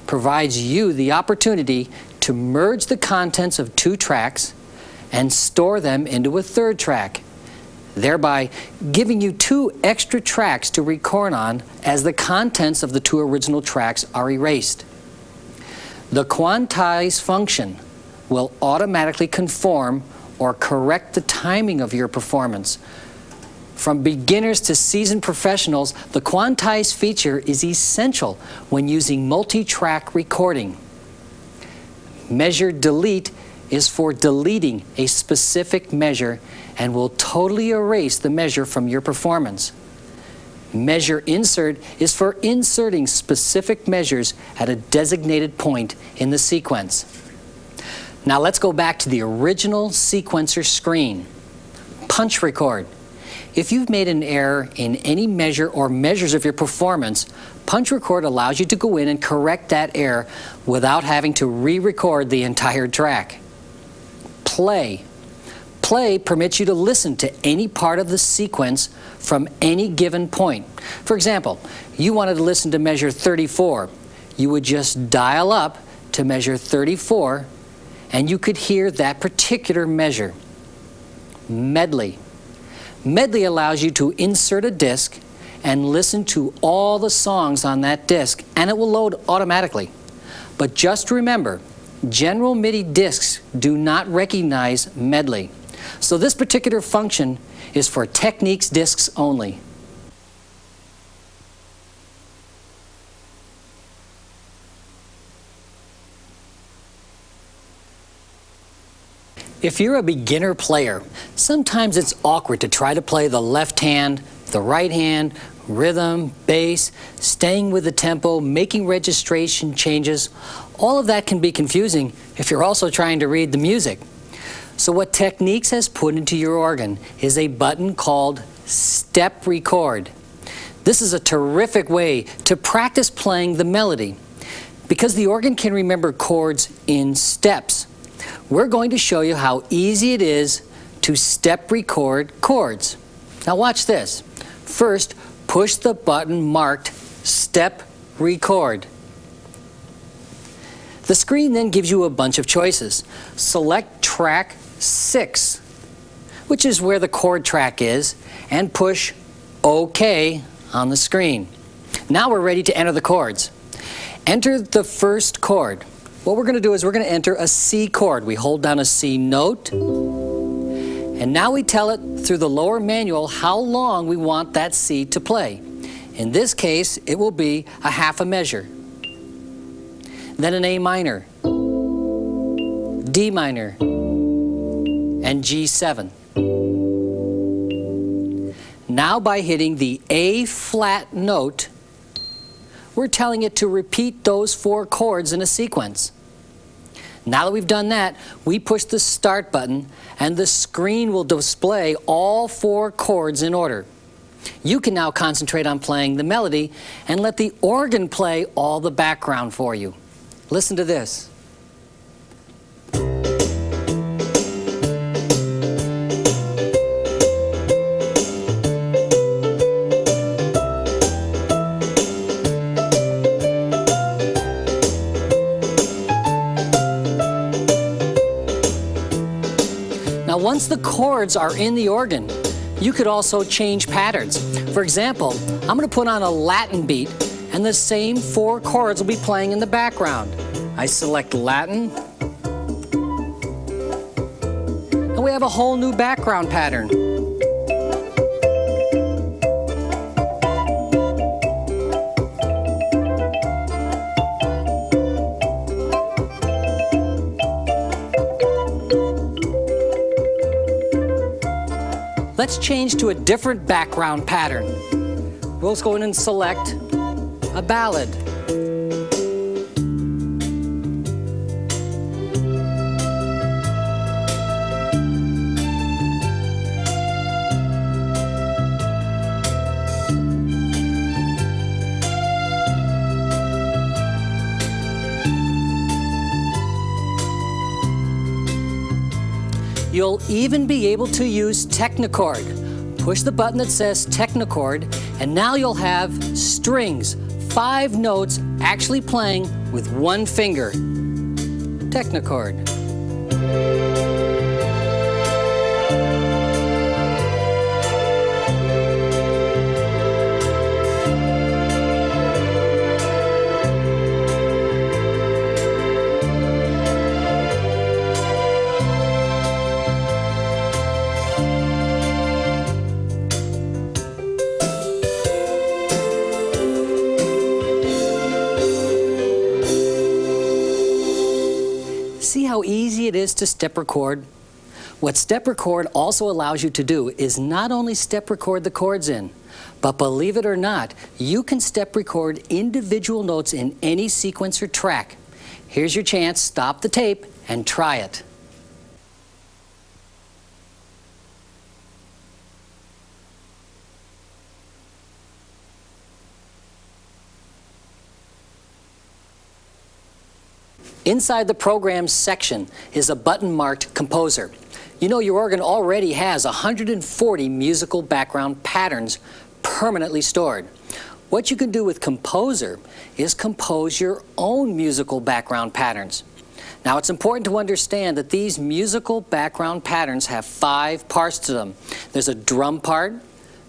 provides you the opportunity to merge the contents of two tracks and store them into a third track, thereby giving you two extra tracks to record on as the contents of the two original tracks are erased. The Quantize function will automatically conform or correct the timing of your performance. From beginners to seasoned professionals, the Quantize feature is essential when using multi-track recording. Measure Delete is for deleting a specific measure and will totally erase the measure from your performance. Measure Insert is for inserting specific measures at a designated point in the sequence. Now let's go back to the original sequencer screen. Punch Record. If you've made an error in any measure or measures of your performance, Punch Record allows you to go in and correct that error without having to re-record the entire track. Play. Play permits you to listen to any part of the sequence from any given point. For example, you wanted to listen to measure 34. You would just dial up to measure 34 and you could hear that particular measure. Medley. Medley allows you to insert a disc and listen to all the songs on that disc, and it will load automatically. But just remember, general MIDI discs do not recognize medley. So this particular function is for Technics discs only. If you're a beginner player, sometimes it's awkward to try to play the left hand, the right hand, rhythm, bass, staying with the tempo, making registration changes. All of that can be confusing if you're also trying to read the music. So what Technics has put into your organ is a button called Step Record. This is a terrific way to practice playing the melody. Because the organ can remember chords in steps, we're going to show you how easy it is to step record chords. Now watch this. First, push the button marked Step Record. The screen then gives you a bunch of choices. Select track 6, which is where the chord track is, and push OK on the screen. Now we're ready to enter the chords. Enter the first chord. What we're going to do is we're going to enter a C chord. We hold down a C note, and now we tell it through the lower manual how long we want that C to play. In this case, it will be a half a measure. Then an A minor, D minor, and G7. Now by hitting the A flat note, we're telling it to repeat those 4 chords in a sequence. Now that we've done that, we push the Start button and the screen will display all 4 chords in order. You can now concentrate on playing the melody and let the organ play all the background for you. Listen to this. Now, once the chords are in the organ, you could also change patterns. For example, I'm going to put on a Latin beat, and the same 4 chords will be playing in the background. I select Latin, and we have a whole new background pattern. let's change to a different background pattern. We'll go in and select a ballad. You'll even be able to use Technics. Push the button that says Technics, and now you'll have strings, 5 notes actually playing with one finger. Technics. See how easy it is to step record? What step record also allows you to do is not only step record the chords in, but believe it or not, you can step record individual notes in any sequence or track. Here's your chance, stop the tape and try it. Inside the Programs section is a button marked Composer. You know your organ already has 140 musical background patterns permanently stored. What you can do with Composer is compose your own musical background patterns. Now it's important to understand that these musical background patterns have 5 parts to them. There's a drum part,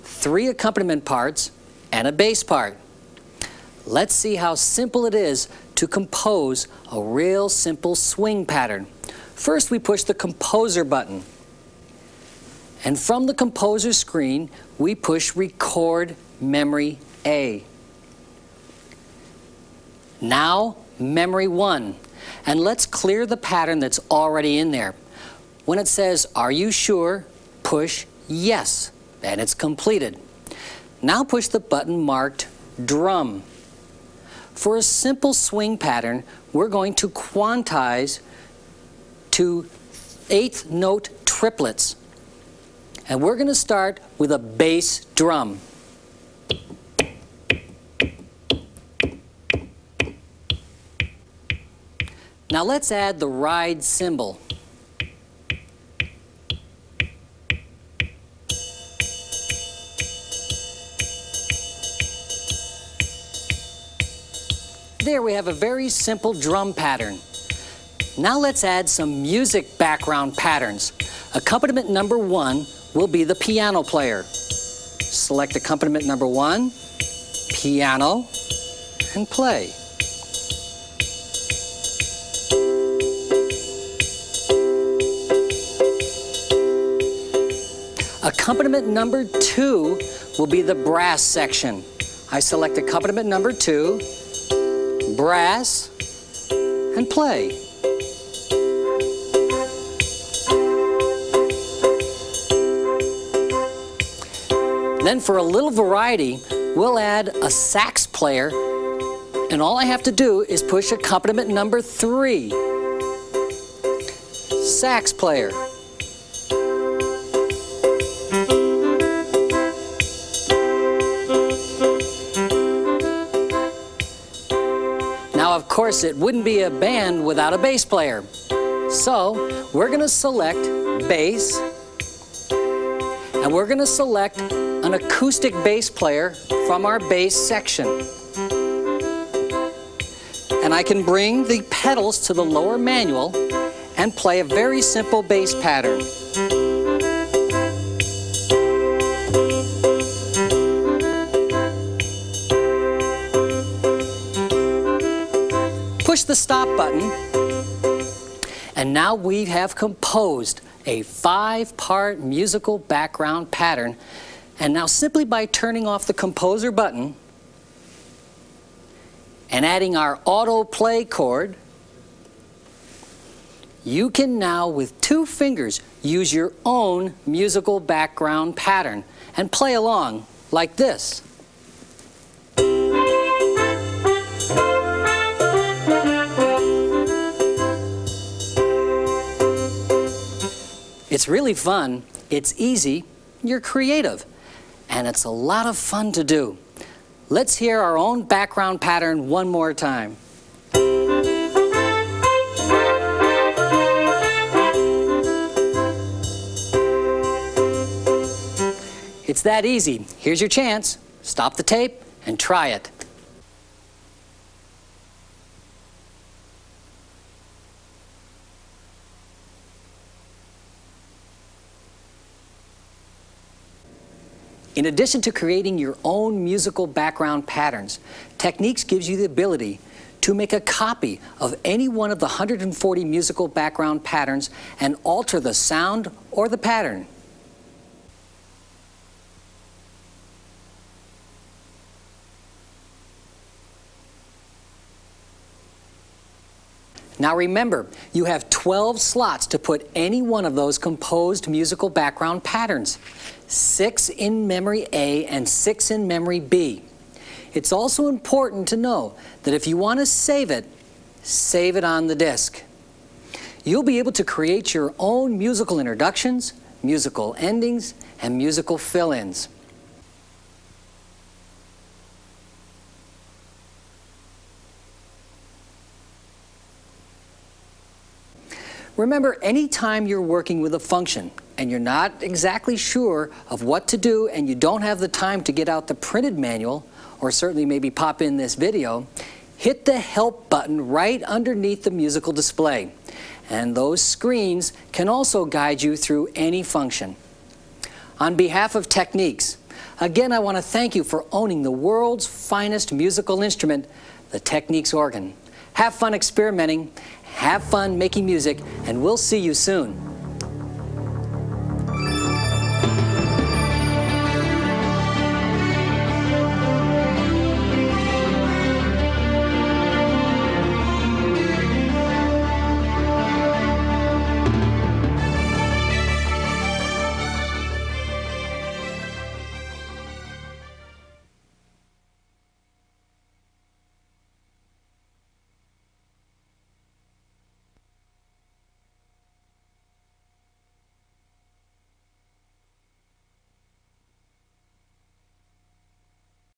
3 accompaniment parts, and a bass part. Let's see how simple it is to compose a real simple swing pattern. First, we push the Composer button. And from the Composer screen, we push Record Memory A. Now, Memory 1. And let's clear the pattern that's already in there. When it says, "Are you sure?" push Yes, and it's completed. Now push the button marked Drum. For a simple swing pattern, we're going to quantize to 8th note triplets. And we're going to start with a bass drum. Now let's add the ride cymbal. There we have a very simple drum pattern. Now let's add some music background patterns. Accompaniment number 1 will be the piano player. Select accompaniment number 1, piano, and play. Accompaniment number 2 will be the brass section. I select accompaniment number 2, brass, and play. Then for a little variety, we'll add a sax player, and all I have to do is push accompaniment number 3, sax player. Now, of course, it wouldn't be a band without a bass player. So, we're going to select bass, and we're going to select an acoustic bass player from our bass section. And I can bring the pedals to the lower manual and play a very simple bass pattern. Push the stop button, and now we have composed a 5-part musical background pattern. And now simply by turning off the Composer button and adding our auto play chord, you can now with 2 fingers use your own musical background pattern and play along like this. It's really fun, it's easy, you're creative, and it's a lot of fun to do. Let's hear our own background pattern one more time. It's that easy. Here's your chance. Stop the tape and try it. In addition to creating your own musical background patterns, Technics gives you the ability to make a copy of any one of the 140 musical background patterns and alter the sound or the pattern. Now remember, you have 12 slots to put any one of those composed musical background patterns. 6 in memory A and 6 in memory B. It's also important to know that if you want to save it on the disk. You'll be able to create your own musical introductions, musical endings, and musical fill-ins. Remember, anytime you're working with a function and you're not exactly sure of what to do and you don't have the time to get out the printed manual, or certainly maybe pop in this video, hit the Help button right underneath the musical display. And those screens can also guide you through any function. On behalf of Technics, again I want to thank you for owning the world's finest musical instrument, the Technics organ. Have fun experimenting, have fun making music, and we'll see you soon.